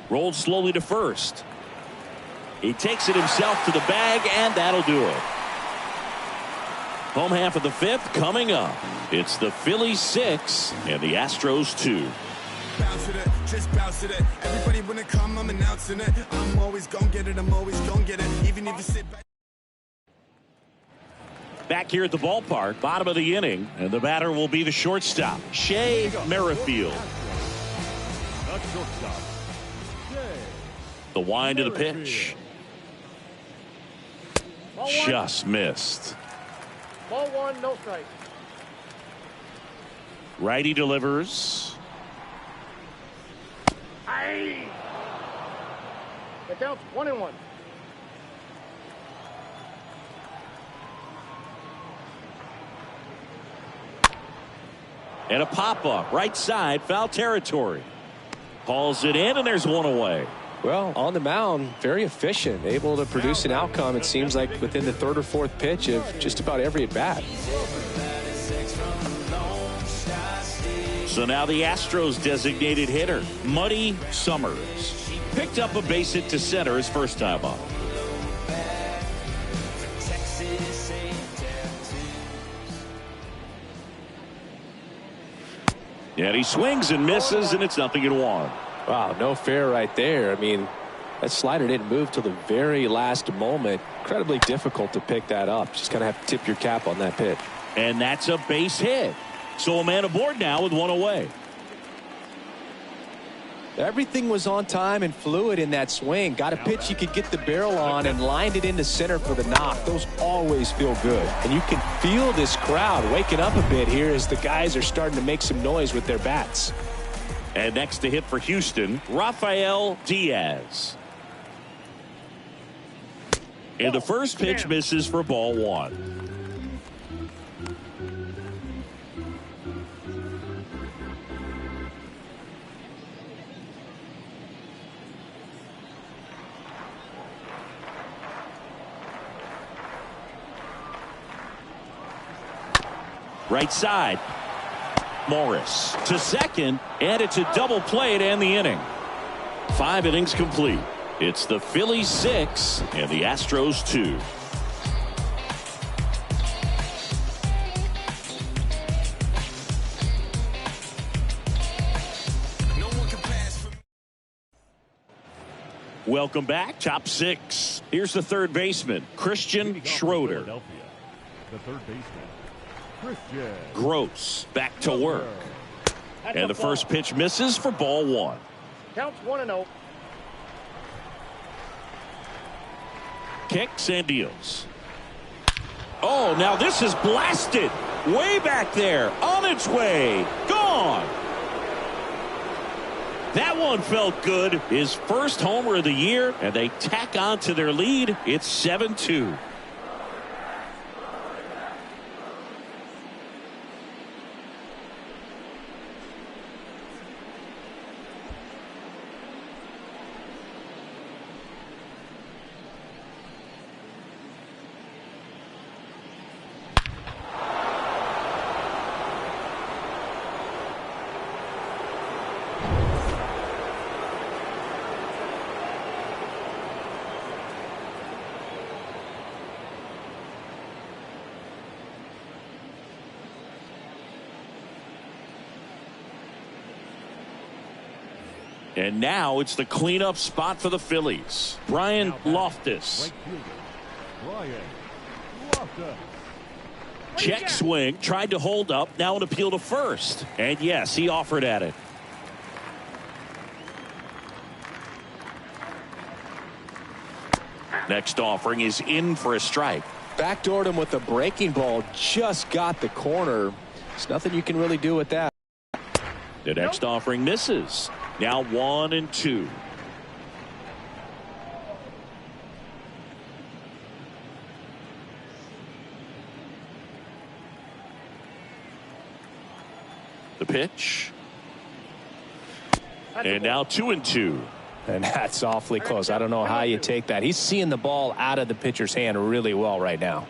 Rolled slowly to first. He takes it himself to the bag, and that'll do it. Home half of the fifth coming up. It's the Phillies 6 and the Astros 2. Bounce with it, just bounce with it. Everybody when it come, I'm announcing it. I'm always gonna get it, I'm always gonna get it. Even if you sit back. Back here at the ballpark, bottom of the inning, and the batter will be the shortstop, Shea Merrifield. The shortstop, The wind of the pitch. Just missed. Ball one, no strike. Righty delivers. Aye. It counts 1-1. And a pop-up, right side, foul territory. Calls it in, and there's one away. Well, on the mound, very efficient, able to produce an outcome, it seems like, within the third or fourth pitch of just about every at-bat. So now the Astros designated hitter, Muddy Summers, picked up a base hit to center his first time up. And he swings and misses, and it's 0-1. Wow, no fair right there. I mean, that slider didn't move till the very last moment. Incredibly difficult to pick that up. Just kind of have to tip your cap on that pitch. And that's a base hit. So a man aboard now with one away. Everything was on time and fluid in that swing. Got a pitch you could get the barrel on and lined it into center for the knock. Those always feel good. And you can feel this crowd waking up a bit here as the guys are starting to make some noise with their bats. And next to hit for Houston, Rafael Diaz. And the first pitch misses for ball one. Right side. Morris to second, and it's a double play to end the inning. 5 innings complete. It's the Phillies 6 and the Astros 2. Welcome back. Top 6. Here's the third baseman, Christian Schroeder. The third baseman, Christian Gross back to work. And the first pitch misses for ball one. Counts 1-0. Kicks and deals. Oh, now this is blasted. Way back there. On its way. Gone. That one felt good. His first homer of the year, and they tack on to their lead. It's 7-2. And now it's the cleanup spot for the Phillies. Brian Loftus. Check swing, tried to hold up, now an appeal to first. And yes, he offered at it. Next offering is in for a strike. Backdoored him with a breaking ball, just got the corner. There's nothing you can really do with that. The next offering misses. Now 1-2. The pitch. And now 2-2. And that's awfully close. I don't know how you take that. He's seeing the ball out of the pitcher's hand really well right now.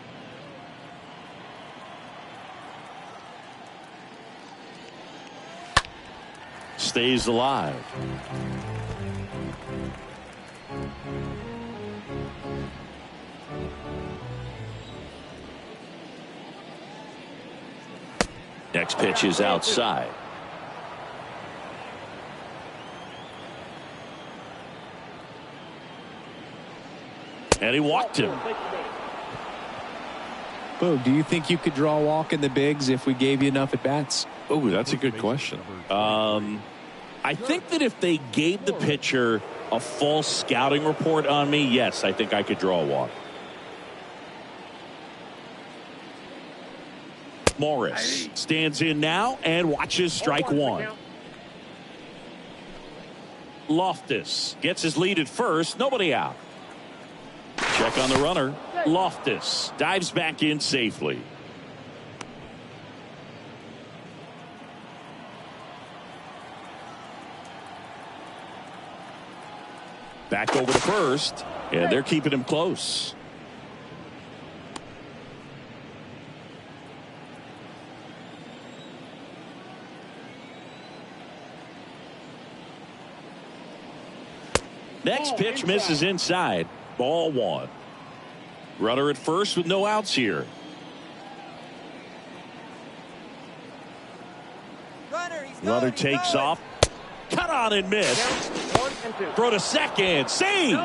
Stays alive. Next pitch is outside. And he walked him. Boog, do you think you could draw a walk in the bigs if we gave you enough at bats? Oh, that's a good question. I think that if they gave the pitcher a false scouting report on me, yes, I think I could draw a walk. Morris stands in now and watches strike one. Loftus gets his lead at first. Nobody out. Check on the runner. Loftus dives back in safely. Back over to first, and they're keeping him close. Next pitch misses inside. Ball one. Runner at first with no outs here. Runner takes off. Cut on and miss. Throw to second. Save.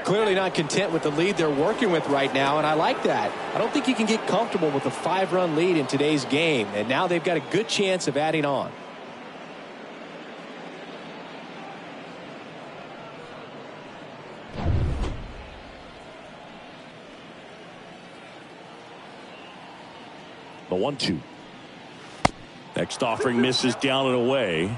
Clearly not content with the lead they're working with right now, and I like that. I don't think you can get comfortable with a 5-run lead in today's game, and now they've got a good chance of adding on. The 1-2. Next offering misses down and away.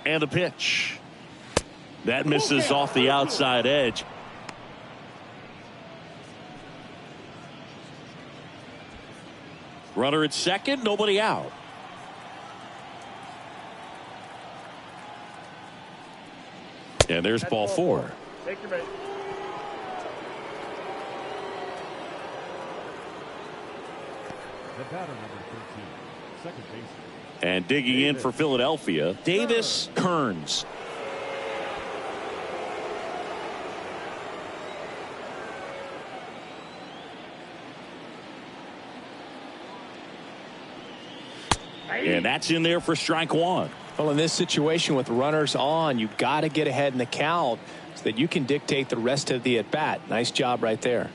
And a pitch. That misses off the outside edge. Runner at second, nobody out. And there's ball four. Take your bait. The batter, number 13, second baseman. And digging in for Philadelphia, Davis Kearns. And that's in there for strike one. Well, in this situation with runners on, you've got to get ahead in the count so that you can dictate the rest of the at-bat. Nice job right there.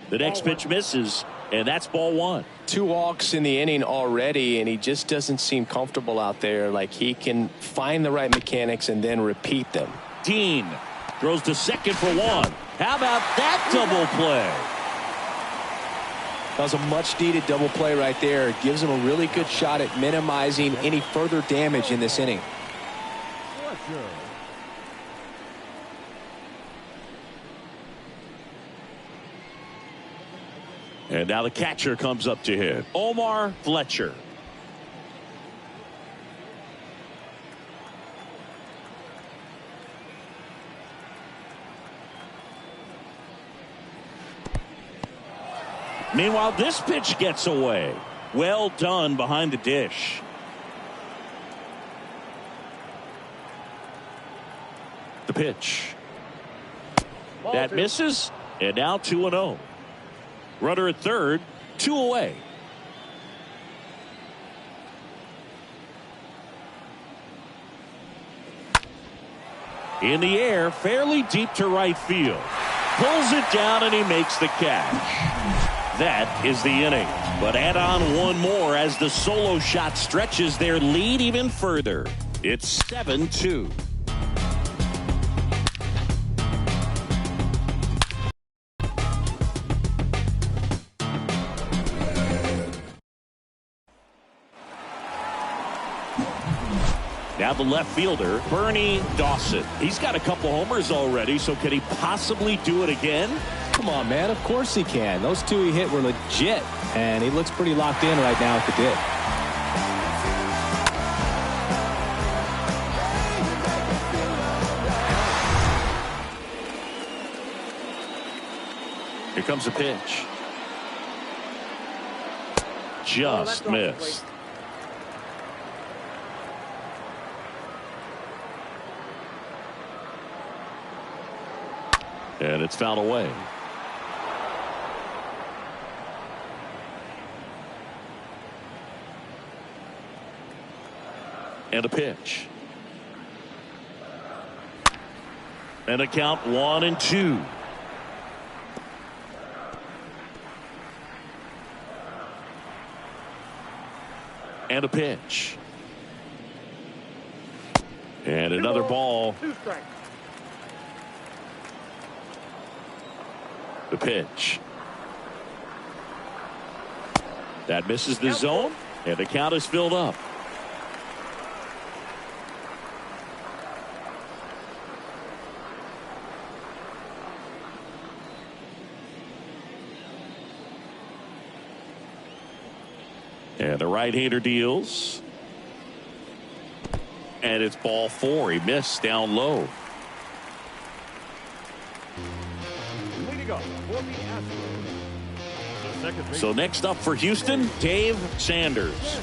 The next pitch misses, and that's ball one. 2 walks in the inning already, and he just doesn't seem comfortable out there. Like he can find the right mechanics and then repeat them. Dean throws to second for one. How about that double play? That was a much-needed double play right there. It gives him a really good shot at minimizing any further damage in this inning. Fletcher. And now the catcher comes up to hit. Omar Fletcher. Meanwhile, this pitch gets away. Well done behind the dish. The pitch. That misses, and now 2-0. Runner at third, 2 away. In the air, fairly deep to right field. Pulls it down, and he makes the catch. That is the inning. But add on one more as the solo shot stretches their lead even further. It's 7-2. Now the left fielder, Bernie Dawson. He's got a couple homers already, so can he possibly do it again? Come on, man. Of course he can. Those 2 he hit were legit, and he looks pretty locked in right now at the dip. Here comes a pitch. Just missed. And it's fouled away. And a pitch. And a count 1-2. And a pitch. And another ball. 2 strikes. The pitch. That misses the zone, and the count is filled up. And the right-hander deals. And it's ball 4. He missed down low. Leading up for the Astros, the second baseman. So next up for Houston, Dave Sanders.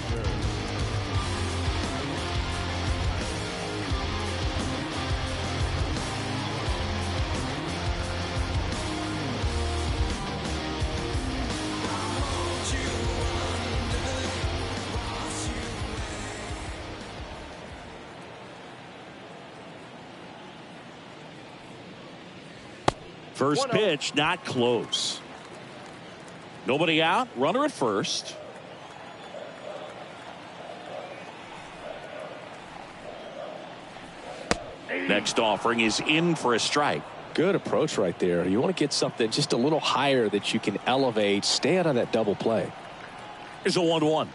First pitch, not close. Nobody out, runner at first. Next offering is in for a strike. Good approach right there. You want to get something just a little higher that you can elevate. Stay out of that double play. Here's a 1-1.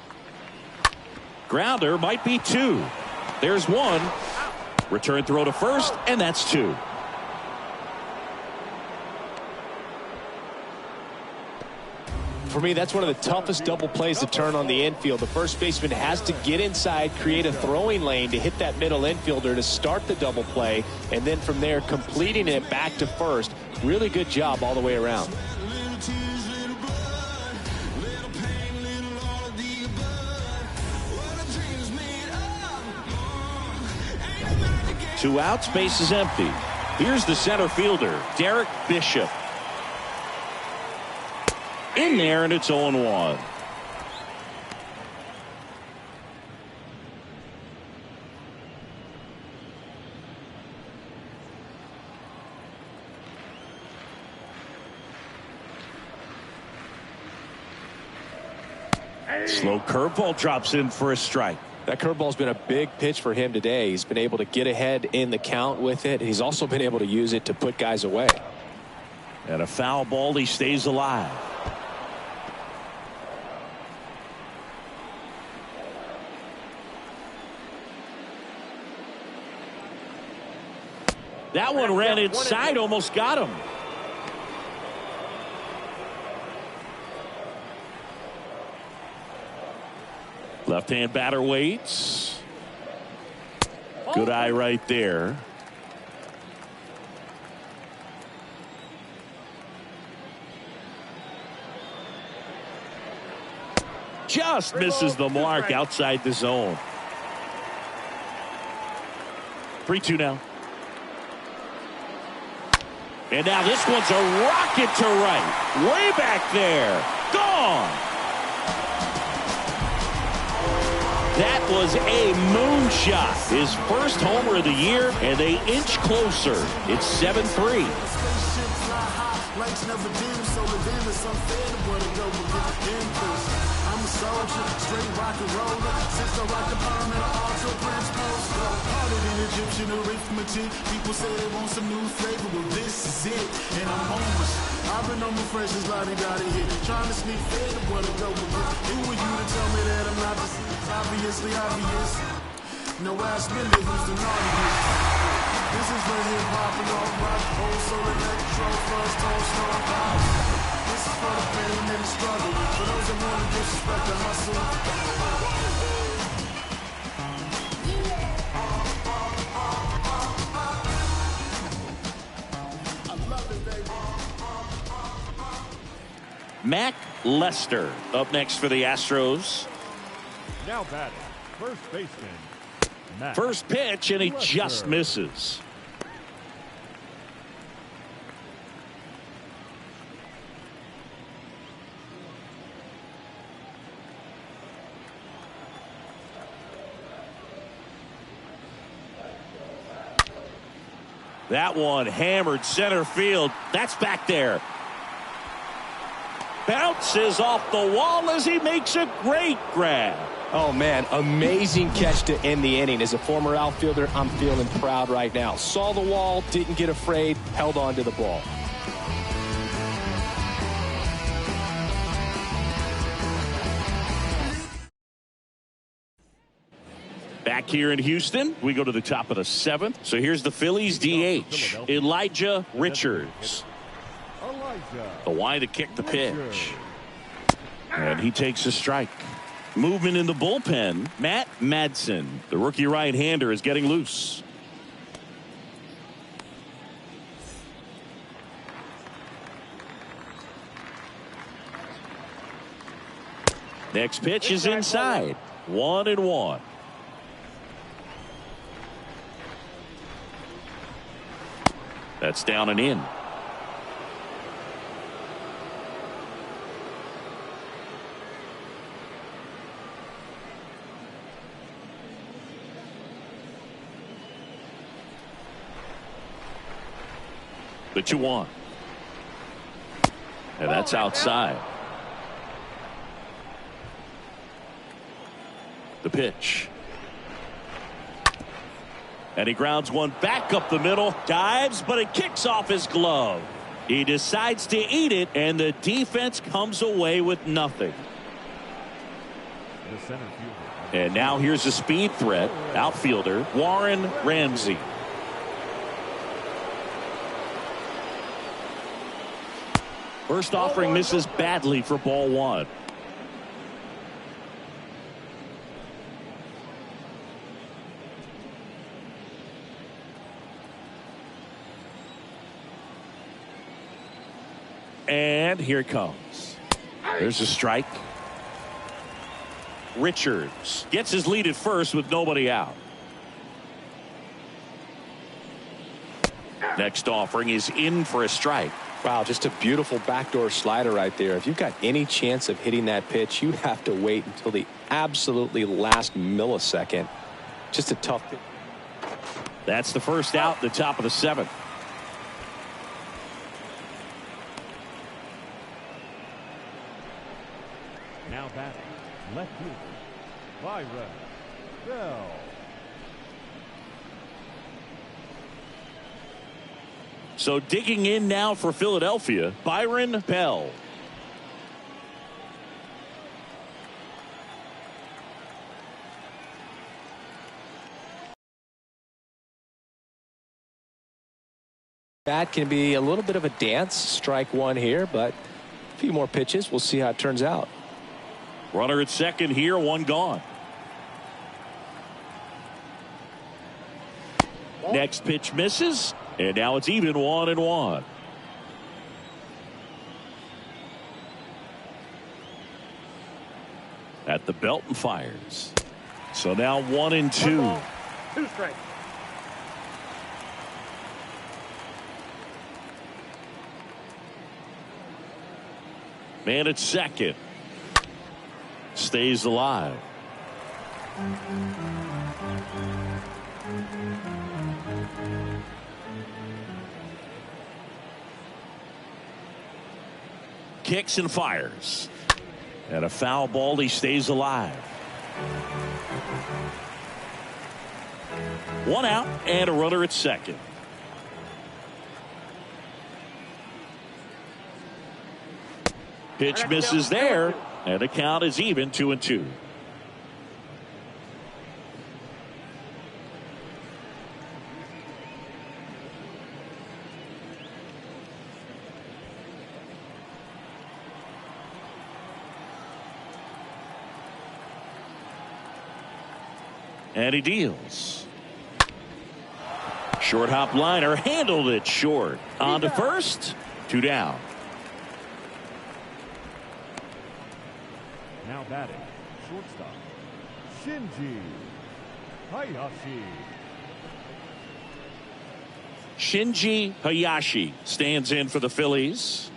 Grounder might be 2. There's 1. Return throw to first, and that's 2. For me, that's one of the toughest double plays to turn on the infield. The first baseman has to get inside, create a throwing lane to hit that middle infielder to start the double play, and then from there completing it back to first. Really good job all the way around. Two outs, base is empty. Here's the center fielder, Derek Bishop. In there, and it's 0-1. Slow curveball drops in for a strike. That curveball's been a big pitch for him today. He's been able to get ahead in the count with it. He's also been able to use it to put guys away. And a foul ball, he stays alive. That one ran inside, almost got him. Left-hand batter waits. Good eye right there. Just misses the mark outside the zone. 3-2 now. And now this one's a rocket to right. Way back there. Gone. That was a moonshot. His first homer of the year, and they inch closer. It's 7-3. I'm a soldier, straight rock and roller. Since I rock the bomb and also Prince Costa. Harder than Egyptian arithmetic. People say they want some new flavor. Well, this is it. And I'm homeless. I've been on my fresh as lottie-dottie here. Trying to sneak fed of what I go with. Who are you to tell me that I'm not the obviously obvious? No ass Billy, who's the naughtiest? This is where hip-hop and all rock, old soul, electro, first, tone, strong house. This is for the pain and the struggle. For those that want to disrespect the hustle. I love it, baby. Mac Lester up next for the Astros. Now batting, first baseman. Mac First pitch, and he Lester. just misses. That one hammered center field. That's back there. Bounces off the wall as he makes a great grab. Oh, man, amazing catch to end the inning. As a former outfielder, I'm feeling proud right now. Saw the wall, didn't get afraid, held on to the ball. Back here in Houston, we go to the top of the 7th. So here's the Phillies DH, Elijah Richards. Elijah. The Y to kick the pitch. And he takes a strike. Movement in the bullpen. Matt Madsen, the rookie right-hander, is getting loose. Next pitch is inside. 1-1. That's down and in. The 2-1. And that's outside. The pitch. And he grounds one back up the middle. Dives, but it kicks off his glove. He decides to eat it, and the defense comes away with nothing. And now here's a speed threat. Outfielder Warren Ramsey. First offering misses badly for ball 1. And here it comes. There's a strike. Richards gets his lead at first with nobody out. Next offering is in for a strike. Wow, just a beautiful backdoor slider right there. If you've got any chance of hitting that pitch, you have to wait until the absolutely last millisecond. Just a tough pitch. That's the first out, the top of the 7th. Now batting, left fielder, Byron Bell. So digging in now for Philadelphia, Byron Bell. That can be a little bit of a dance. Strike 1 here, but a few more pitches. We'll see how it turns out. Runner at second here, 1 gone. Next pitch misses, and now it's even 1-1. At the belt and fires. So now 1-2. 2 strikes. Man at second. Stays alive. Kicks and fires. And a foul ball. He stays alive. 1 out and a runner at second. Pitch misses there, and the count is even 2-2. And he deals. Short hop liner, handled it short. On to first, 2 down. Now batting, shortstop, Shinji Hayashi. Shinji Hayashi stands in for the Phillies.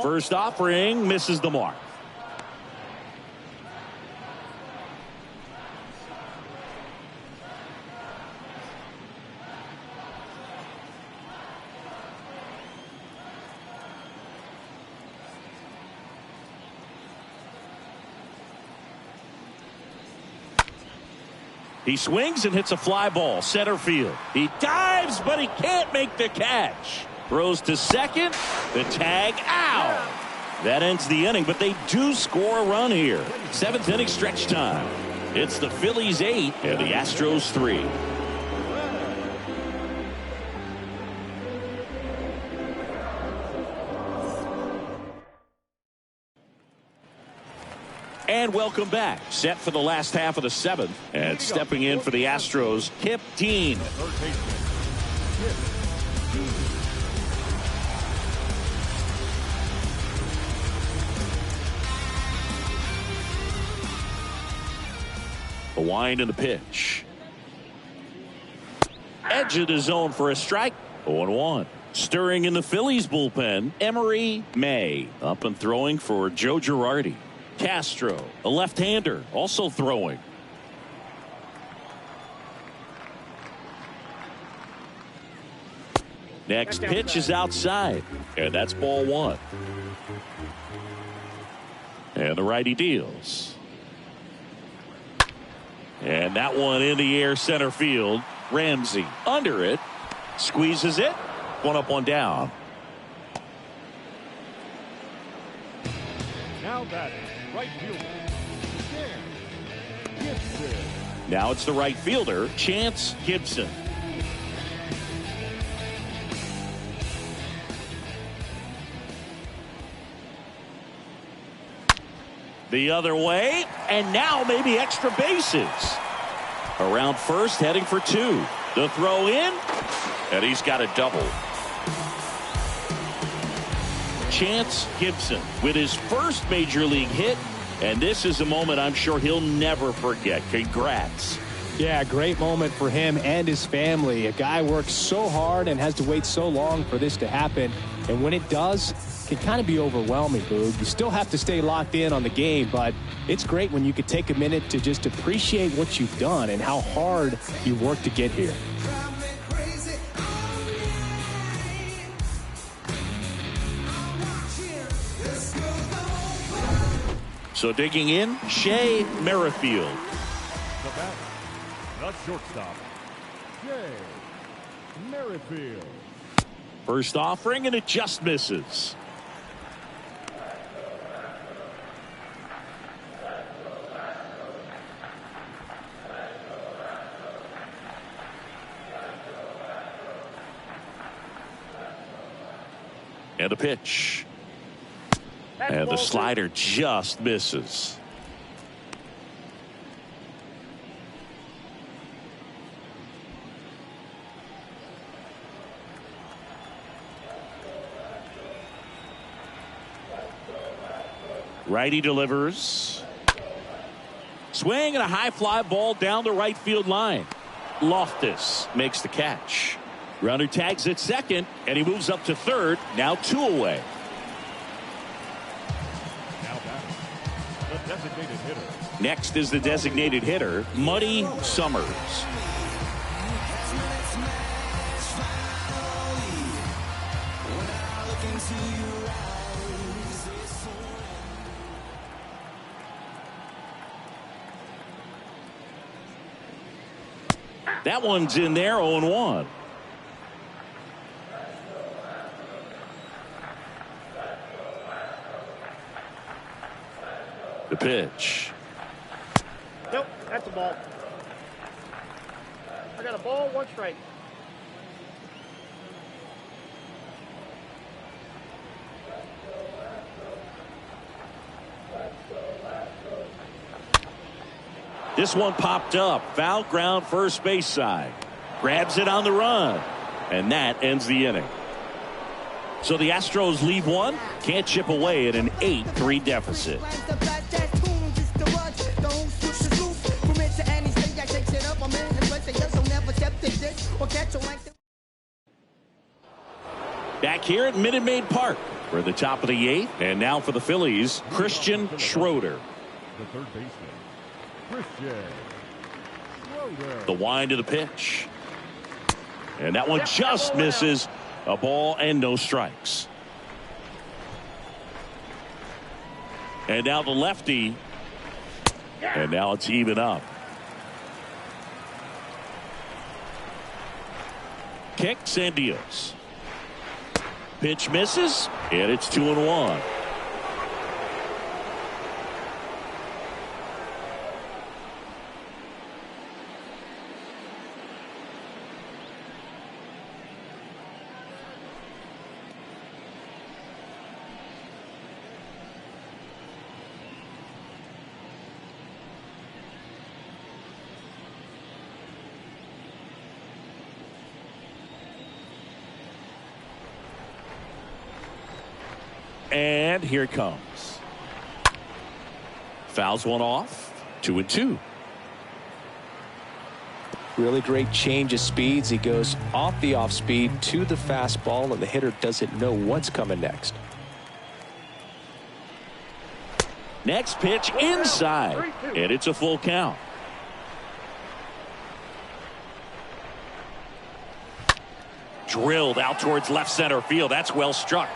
First offering misses the mark. He swings and hits a fly ball center field. He dives, but he can't make the catch. Throws to second. The tag out. That ends the inning, but they do score a run here. 7th inning stretch time. It's the Phillies 8 and the Astros 3. And welcome back. Set for the last half of the seventh. And stepping in for the Astros, Kip Dean. Third baseman, The wind and the pitch. Edge of the zone for a strike. 0-1. Stirring in the Phillies bullpen, Emery May. Up and throwing for Joe Girardi. Castro, a left-hander, also throwing. Next pitch is outside, and that's ball one. And the righty deals. And that one in the air center field. Ramsey under it. Squeezes it. One up, one down. now batting, right fielder, Dan Gibson. Now it's the right fielder, Chance Gibson. The other way, and now maybe extra bases. Around first, heading for two. The throw in, and he's got a double. Chance Gibson with his first major league hit, and this is a moment I'm sure he'll never forget. Congrats. Yeah, great moment for him and his family. A guy works so hard and has to wait so long for this to happen, and when it does, it can kind of be overwhelming, Boog. You still have to stay locked in on the game, but it's great when you could take a minute to just appreciate what you've done and how hard you worked to get here. So digging in, Shea Merrifield. The batter, the shortstop, Shea Merrifield. First offering, and it just misses. And a pitch. And the slider just misses. Righty delivers. Swing and a high fly ball down the right field line. Loftus makes the catch. Runner tags at second, and he moves up to third. Now two away. The designated hitter. Next is the designated hitter, Muddy Summers. That one's in there, 0-1. The pitch. Nope, that's a ball. I got a ball, one strike. This one popped up. Foul ground, first base side. Grabs it on the run. And that ends the inning. So the Astros lead one. Can't chip away at an 8-3 deficit. Back here at Minute Maid Park for the top of the eighth. And now for the Phillies, Christian Schroeder. The third baseman, Christian Schroeder. The wind of the pitch. And that one just misses. A ball and no strikes. And now the lefty. And now it's even up. Kicks and deals. Pitch misses, and it's 2-1. And here it comes. Fouls one off. 2-2. Really great change of speeds. He goes off the off speed to the fastball, and the hitter doesn't know what's coming next. Next pitch inside, and it's a full count. Drilled out towards left center field. That's well struck.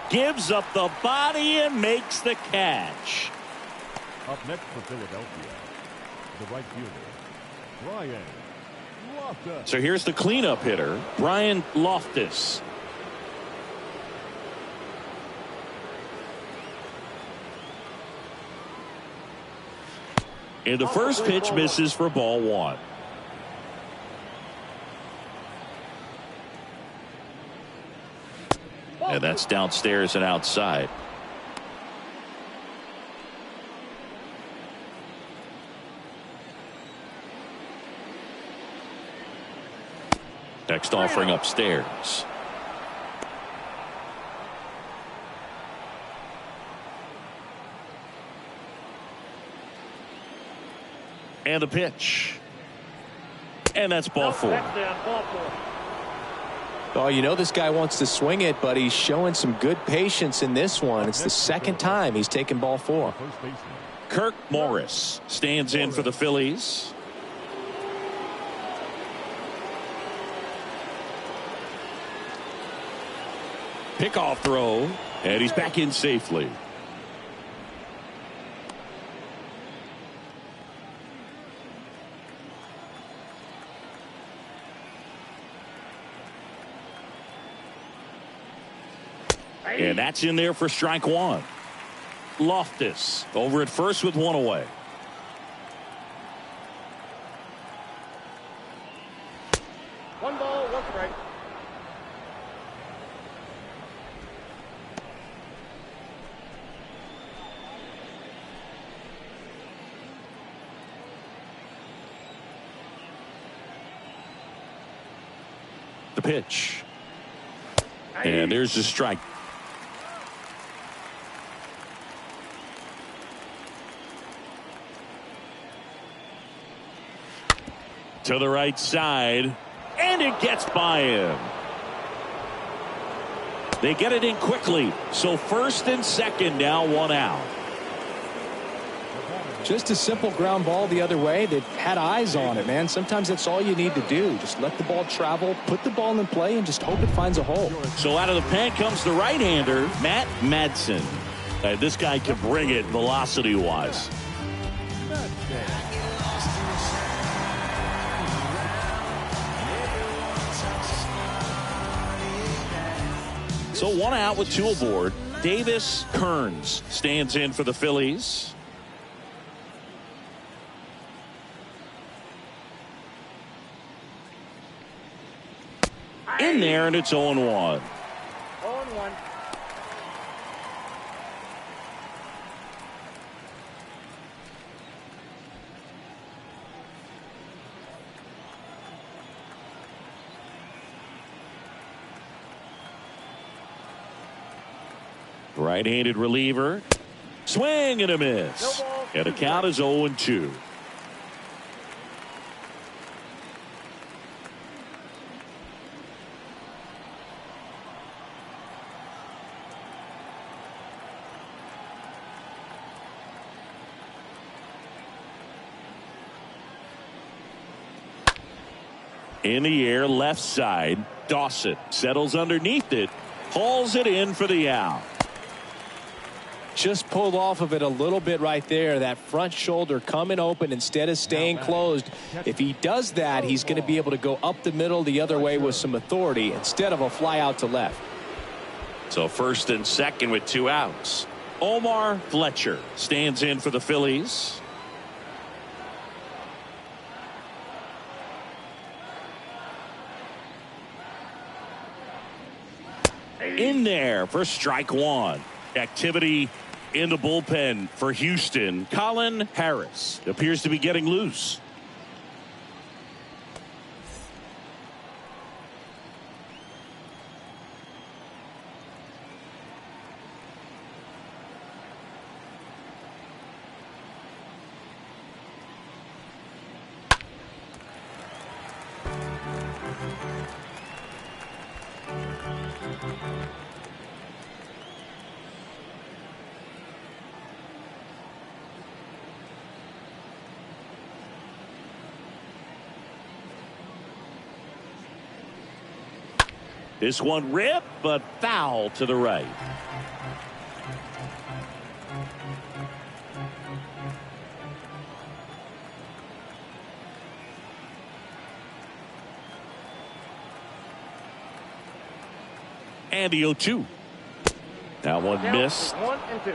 Gives up the body and makes the catch. Up next for Philadelphia, the right fielder, Brian Loftus. So here's the cleanup hitter, Brian Loftus. And the first pitch misses for ball one. And that's downstairs and outside. Next offering upstairs. And the pitch. And that's ball four. Oh, you know this guy wants to swing it, but he's showing some good patience in this one. It's the second time he's taken ball four. Kirk Morris stands in for the Phillies. Pickoff throw, and he's back in safely. And that's in there for strike one. Loftus over at first with one away. One ball, one strike. The pitch. And there's the strike. To the right side, and it gets by him. They get it in quickly, so first and second now, one out. Just a simple ground ball the other way. They had eyes on it, man. Sometimes that's all you need to do. Just let the ball travel, put the ball in play, and just hope it finds a hole. So out of the pen comes the right-hander, Matt Madsen. This guy can bring it velocity-wise. So one out with two aboard. Davis Kearns stands in for the Phillies. In there, and it's 0-1. 0-1. Right-handed reliever. Swing and a miss. And the count is 0-2. In the air, left side. Dawson settles underneath it. Hauls it in for the out. Just pulled off of it a little bit right there. That front shoulder coming open instead of staying closed. If he does that, he's going to be able to go up the middle the other way with some authority instead of a fly out to left. So first and second with two outs. Omar Fletcher stands in for the Phillies. In there for strike one. Activity in the bullpen for Houston. Colin Harris appears to be getting loose. This one ripped, but foul to the right. And the 0-2. That one missed. 1 and 2.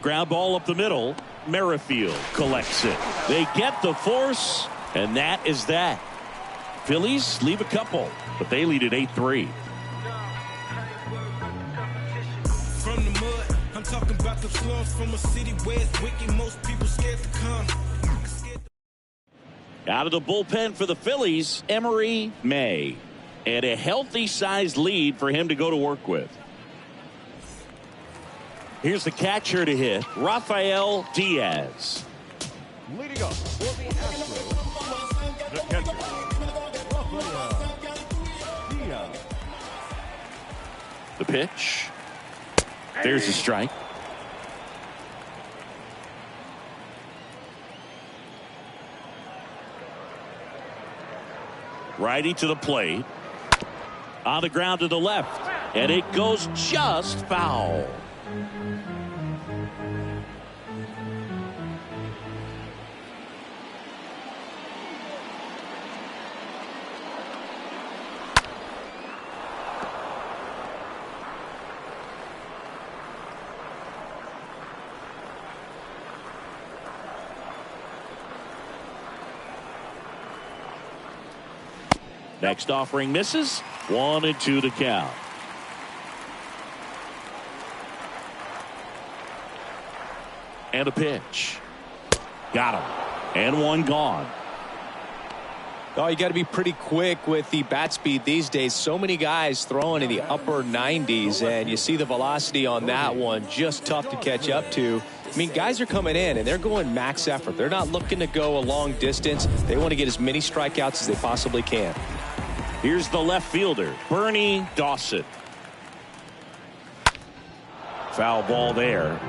Ground ball up the middle. Merrifield collects it. They get the force, and that is that. Phillies leave a couple, but they lead at 8-3. From the mud, I'm talking about the slums from a city where it's wicked. Most people scared to come. Out of the bullpen for the Phillies, Emery May. And a healthy sized lead for him to go to work with. Here's the catcher to hit, Rafael Diaz. Leading up for the Astros, the catcher, Rafael Diaz. The pitch. There's a strike. Righty to the plate. On the ground to the left. And it goes just foul. Next offering misses. 1-2 to count. And a pitch. Got him. And one gone. Oh, you got to be pretty quick with the bat speed these days. So many guys throwing in the upper 90s, and you see the velocity on that one. Just tough to catch up to. I mean, guys are coming in, and they're going max effort. They're not looking to go a long distance. They want to get as many strikeouts as they possibly can. Here's the left fielder, Bernie Dawson. Foul ball there.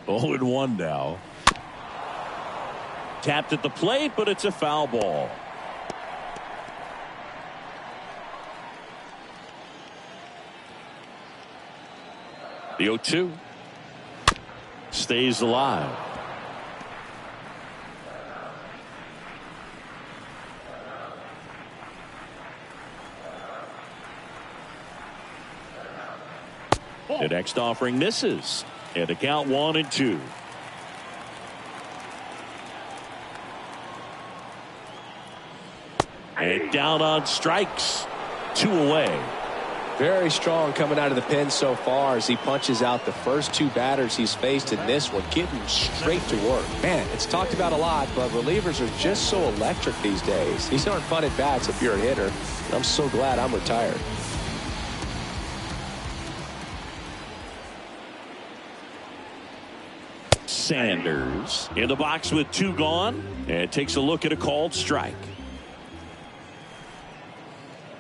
Oh, and 1 now. Tapped at the plate, but it's a foul ball. The 0-2 stays alive. The next offering misses. And the count 1-2. And down on strikes. 2 away. Very strong coming out of the pen so far as he punches out the first 2 batters he's faced in this one, getting straight to work. Man, it's talked about a lot, but relievers are just so electric these days. These aren't fun at bats if you're a hitter. I'm so glad I'm retired. Sanders in the box with 2 gone, and takes a look at a called strike.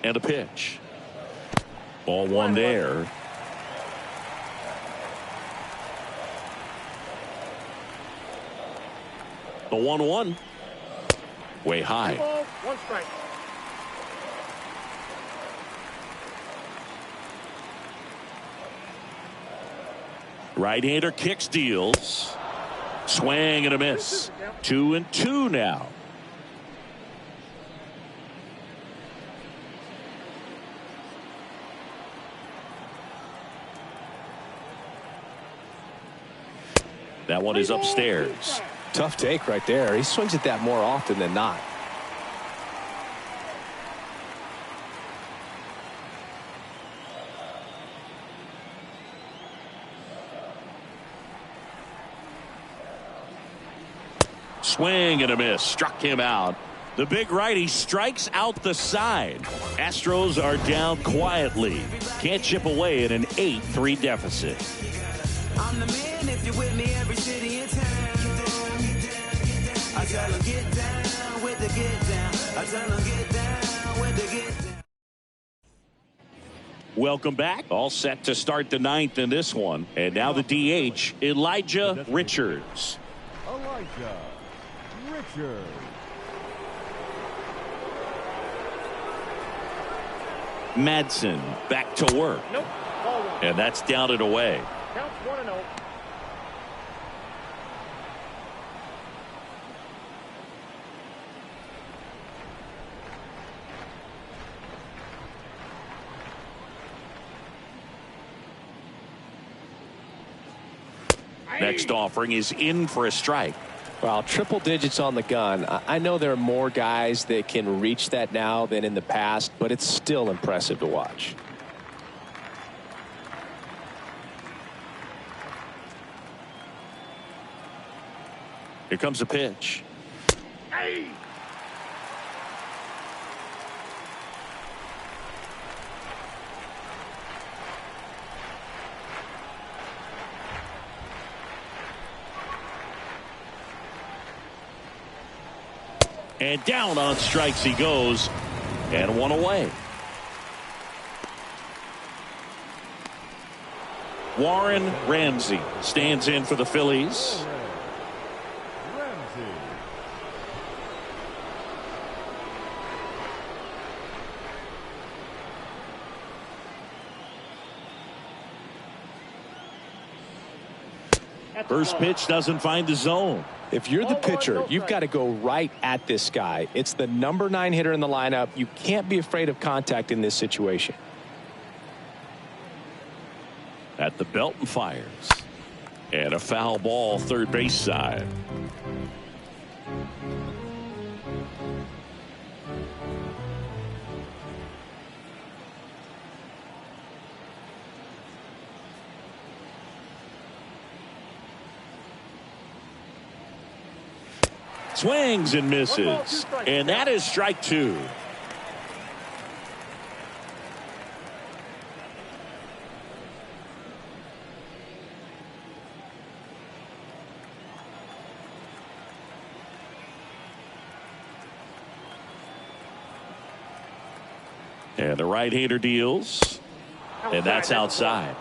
And a pitch. Ball 1 there. The 1-1. Way high. 1 strike. Right-hander kicks, deals. Swing and a miss. 2-2 now. That one is upstairs. Tough take right there. He swings at that more often than not. Swing and a miss. Struck him out. The big righty strikes out the side. Astros are down quietly. Can't chip away at an 8-3 deficit. I'm the man if you're with me, every city in town. I tell them get down with the get down. I tell them get down with the get down. Welcome back. All set to start the ninth in this one. And now the DH, Elijah Richards. Elijah Richards. Madsen back to work. Nope. Ball one. And that's down and away. Counts 1-0. Next offering is in for a strike. Well, triple digits on the gun. I know there are more guys that can reach that now than in the past, but it's still impressive to watch. Here comes a pitch. Hey! And down on strikes he goes. And one away. Warren Ramsey stands in for the Phillies. Ramsey. First pitch doesn't find the zone. If you're the pitcher, you've got to go right at this guy. It's the number 9 hitter in the lineup. You can't be afraid of contact in this situation. At the belt and fires. And a foul ball third base side. Swings and misses. And that is strike 2. And the right-hander deals. And that's outside.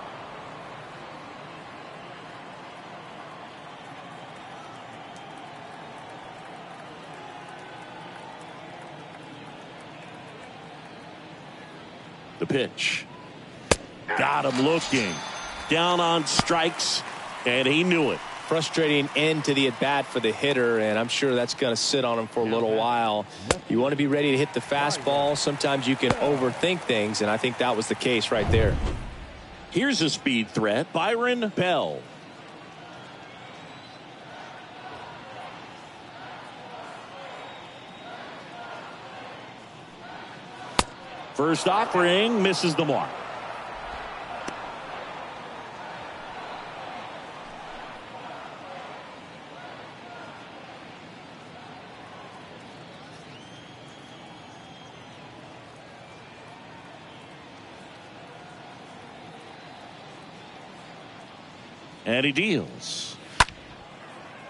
The pitch. Got him looking. Down on strikes, and he knew it. Frustrating end to the at-bat for the hitter, and I'm sure that's going to sit on him for a little while. You want to be ready to hit the fastball. Sometimes you can overthink things, and I think that was the case right there. Here's a speed threat, Byron Bell. First offering misses the mark. And he deals.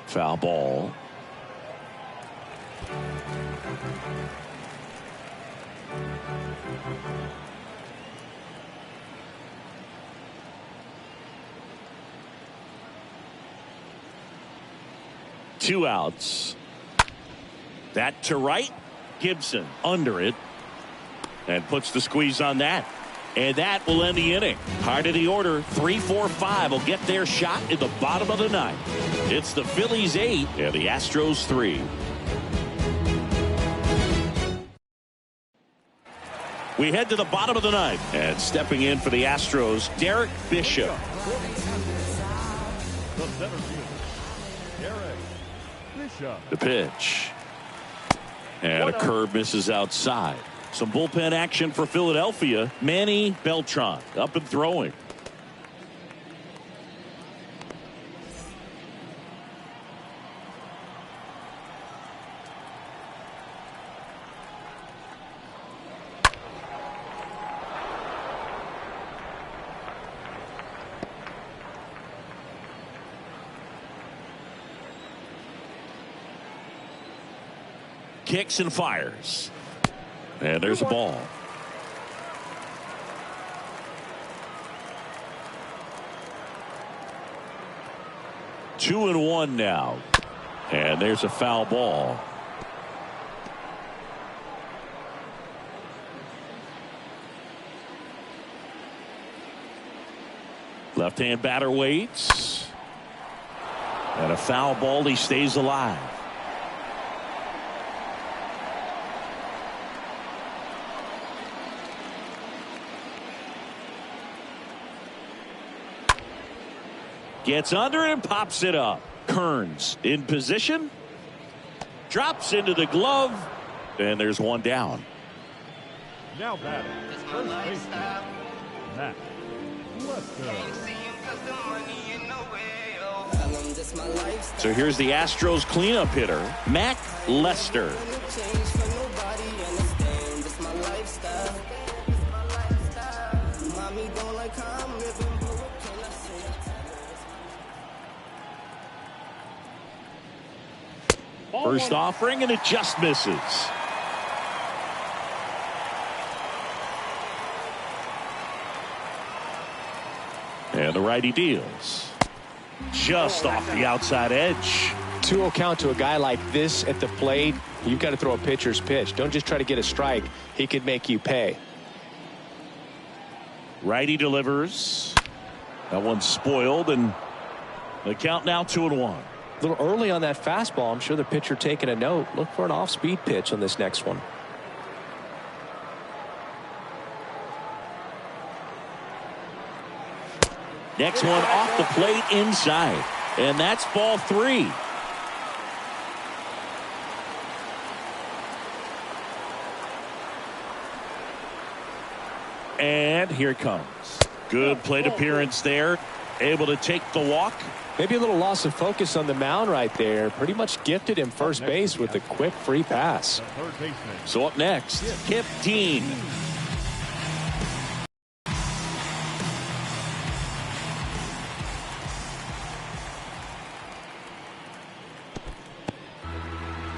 Foul ball. Two outs. That to right. Gibson under it. And puts the squeeze on that. And that will end the inning. Heart of the order, 3, 4, 5 will get their shot in the bottom of the ninth. It's the Phillies 8 and the Astros 3. We head to the bottom of the ninth. And stepping in for the Astros, Derek Bishop. The center fielder, Derek Bishop. The pitch. And a curve misses outside. Some bullpen action for Philadelphia. Manny Beltran up and throwing. kicks and fires. And there's a ball. Two and one now. And there's a foul ball. Left-hand batter waits. And a foul ball. He stays alive. Gets under it and pops it up. Kearns in position. Drops into the glove. And there's one down. Now batting, first baseman, Matt Lester. So here's the Astros cleanup hitter, Mac Lester. First offering, and it just misses. And the righty deals. Just off the outside edge. 2-0 count to a guy like this at the plate. You've got to throw a pitcher's pitch. Don't just try to get a strike. He could make you pay. Righty delivers. That one's spoiled, and the count now 2-1. A little early on that fastball. I'm sure the pitcher taking a note. Look for an off-speed pitch on this next one. Next one off the plate inside. And that's ball 3. And here it comes. Good plate appearance there. Able to take the walk. Maybe a little loss of focus on the mound right there. Pretty much gifted him first base with a quick free pass. So up next, Kip Dean.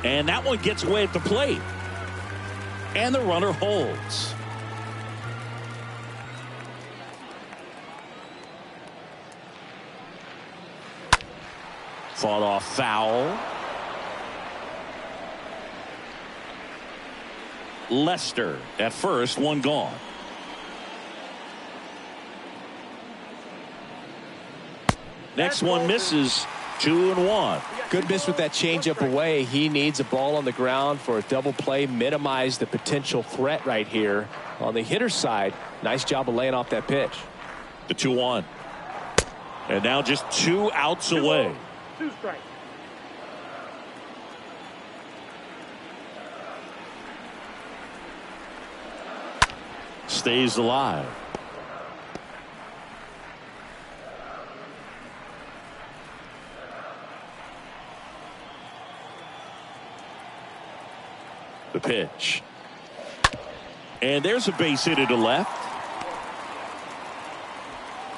And that one gets away at the plate. And the runner holds. Fought off foul. Lester at first, one gone. Next one misses. 2-1. Good miss with that changeup away. He needs a ball on the ground for a double play. Minimize the potential threat right here. On the hitter's side, nice job of laying off that pitch. The 2-1. And now just 2 outs away. 2 strikes. Stays alive. The pitch. And there's a base hit to left.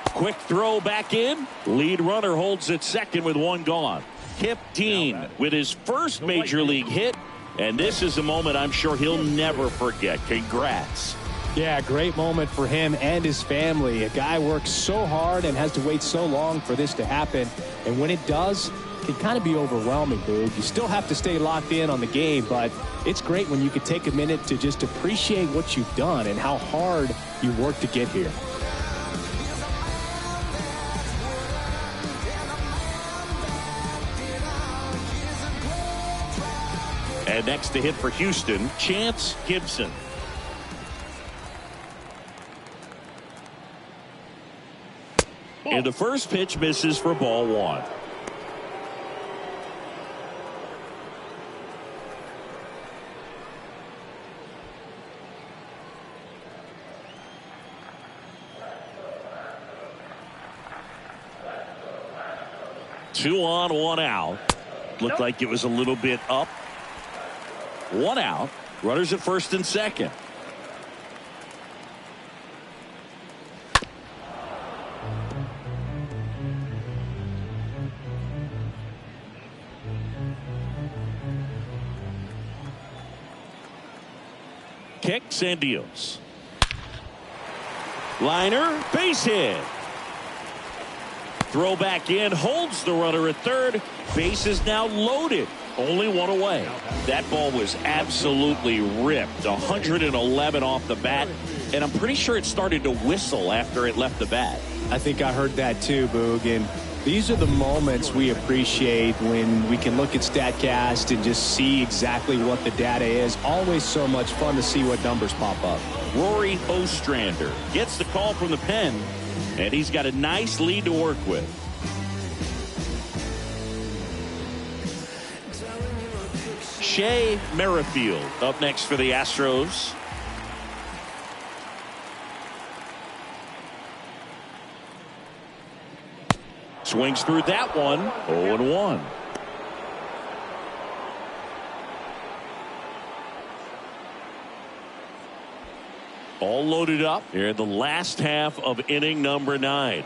Quick throw back in. Lead runner holds at second with one gone. Kip Dean with his first major league hit. And this is a moment I'm sure he'll never forget. Congrats. Yeah, great moment for him and his family. A guy works so hard and has to wait so long for this to happen. And when it does, it can kind of be overwhelming, Boog. You still have to stay locked in on the game, but it's great when you can take a minute to just appreciate what you've done and how hard you worked to get here. And next to hit for Houston, Chance Gibson. And the first pitch misses for ball 1. Two on, 1 out. Looked like it was a little bit up. 1 out. Runners at first and second. kicks and deals. Liner, base hit. Throw back in, holds the runner at third. Base is now loaded. Only one away. That ball was absolutely ripped. 111 off the bat. And I'm pretty sure it started to whistle after it left the bat. I think I heard that too, Boog. And these are the moments we appreciate when we can look at StatCast and just see exactly what the data is. Always so much fun to see what numbers pop up. Rory Ostrander gets the call from the pen, and he's got a nice lead to work with. Shea Merrifield up next for the Astros. Swings through that one. 0-1. All loaded up here in the last half of inning number 9.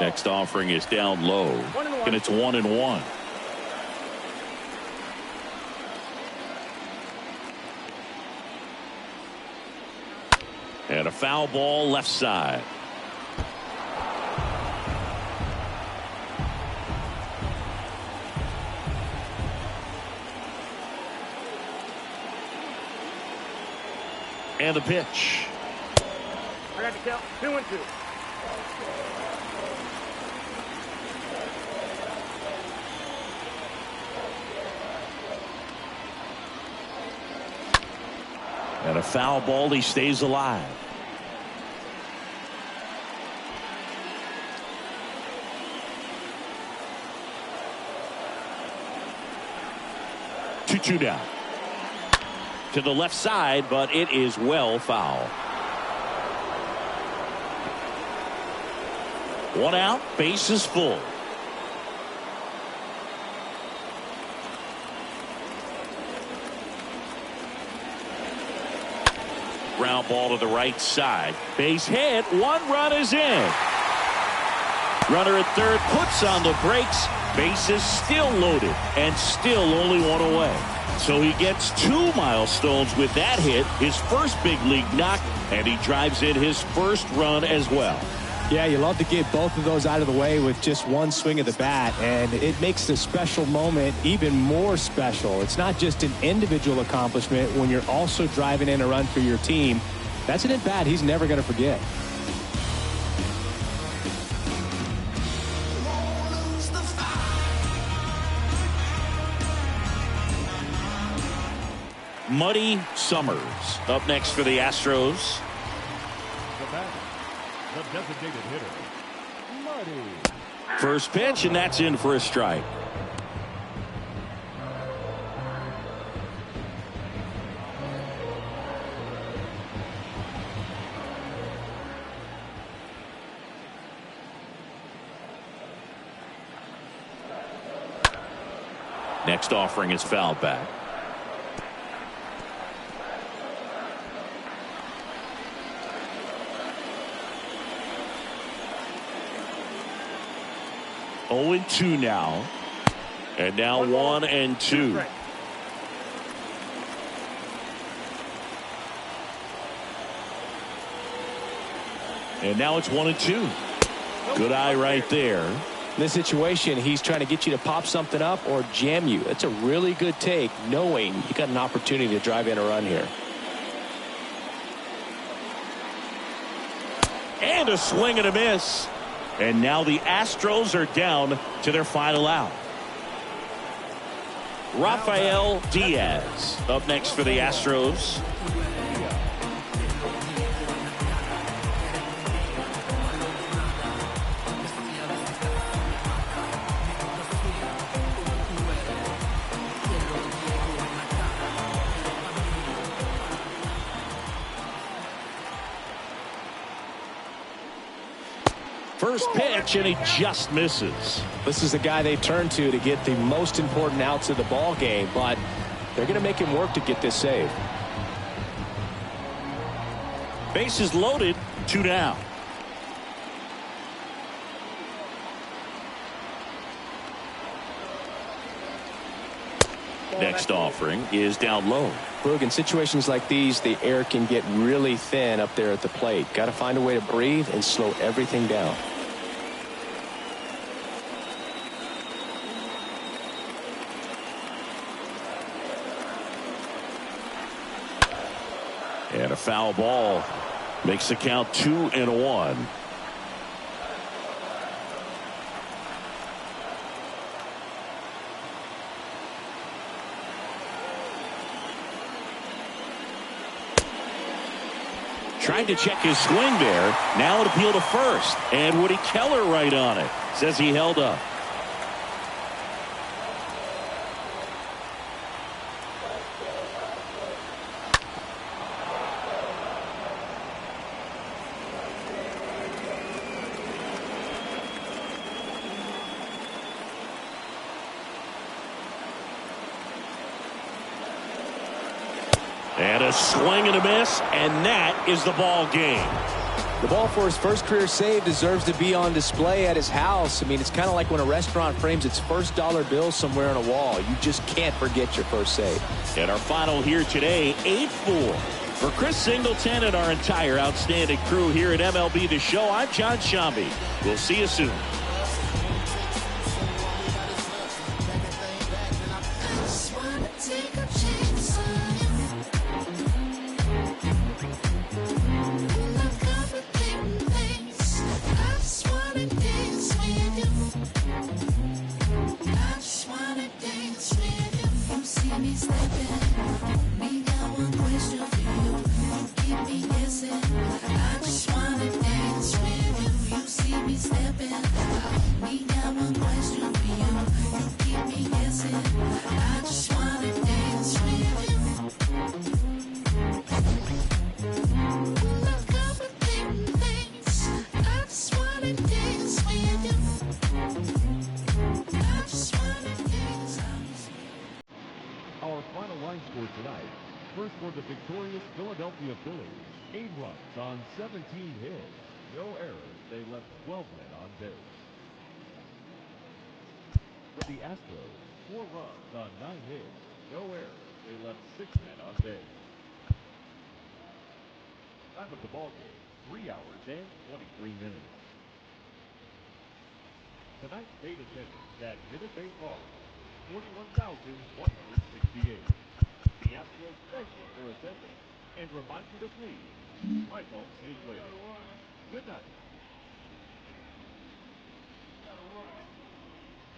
Next offering is down low, and it's 1-1. And a foul ball left side. And the pitch. I got to count 2-2. And a foul ball. He stays alive. Two down. To the left side, but it is well foul. 1 out, base is full. Ground ball to the right side. Base hit. 1 run is in. Runner at third puts on the brakes. Base is still loaded and still only 1 away. So he gets 2 milestones with that hit, his first big league knock, and he drives in his first run as well. Yeah, you love to get both of those out of the way with just 1 swing of the bat, and it makes the special moment even more special. It's not just an individual accomplishment when you're also driving in a run for your team. That's an at-bat he's never going to forget. Muddy Summers up next for the Astros. The batter, the designated hitter, Muddy. First pitch, and that's in for a strike. Next offering is fouled back. Oh, 2 now. And now 1-2. And now it's 1-2. Good eye right there. In this situation, he's trying to get you to pop something up or jam you. That's a really good take, knowing you got an opportunity to drive in a run here. And a swing and a miss. And now the Astros are down to their final out. Rafael Diaz up next for the Astros. First pitch, and he just misses. This is the guy they turn to get the most important outs of the ball game, but they're going to make him work to get this save. Bases loaded, 2 down. Next offering is down low. Boog, in situations like these, the air can get really thin up there at the plate. Got to find a way to breathe and slow everything down. And a foul ball makes the count 2-1. Tried to check his swing there. Now it appealed to first. And Woody Keller right on it. Says he held up. And a swing and a miss, and that is the ball game. The ball for his first career save deserves to be on display at his house. I mean, it's kind of like when a restaurant frames its first dollar bill somewhere on a wall. You just can't forget your first save. And our final here today, 8-4. For Chris Singleton and our entire outstanding crew here at MLB The Show, I'm John Shambi. We'll see you soon. Our final line score tonight. First for the victorious Philadelphia Phillies. 8 runs on 17 hits. No errors. They left 12 men on base. For the Astros, 4 runs on 9 hits. No errors. They left 6 men on base. Time of the ball game, 3 hours and 23 minutes. Tonight's state attendance at Minute Maid Park, 41,168. The Astros thank you for attending and remind you to please, my phone is later. Good night.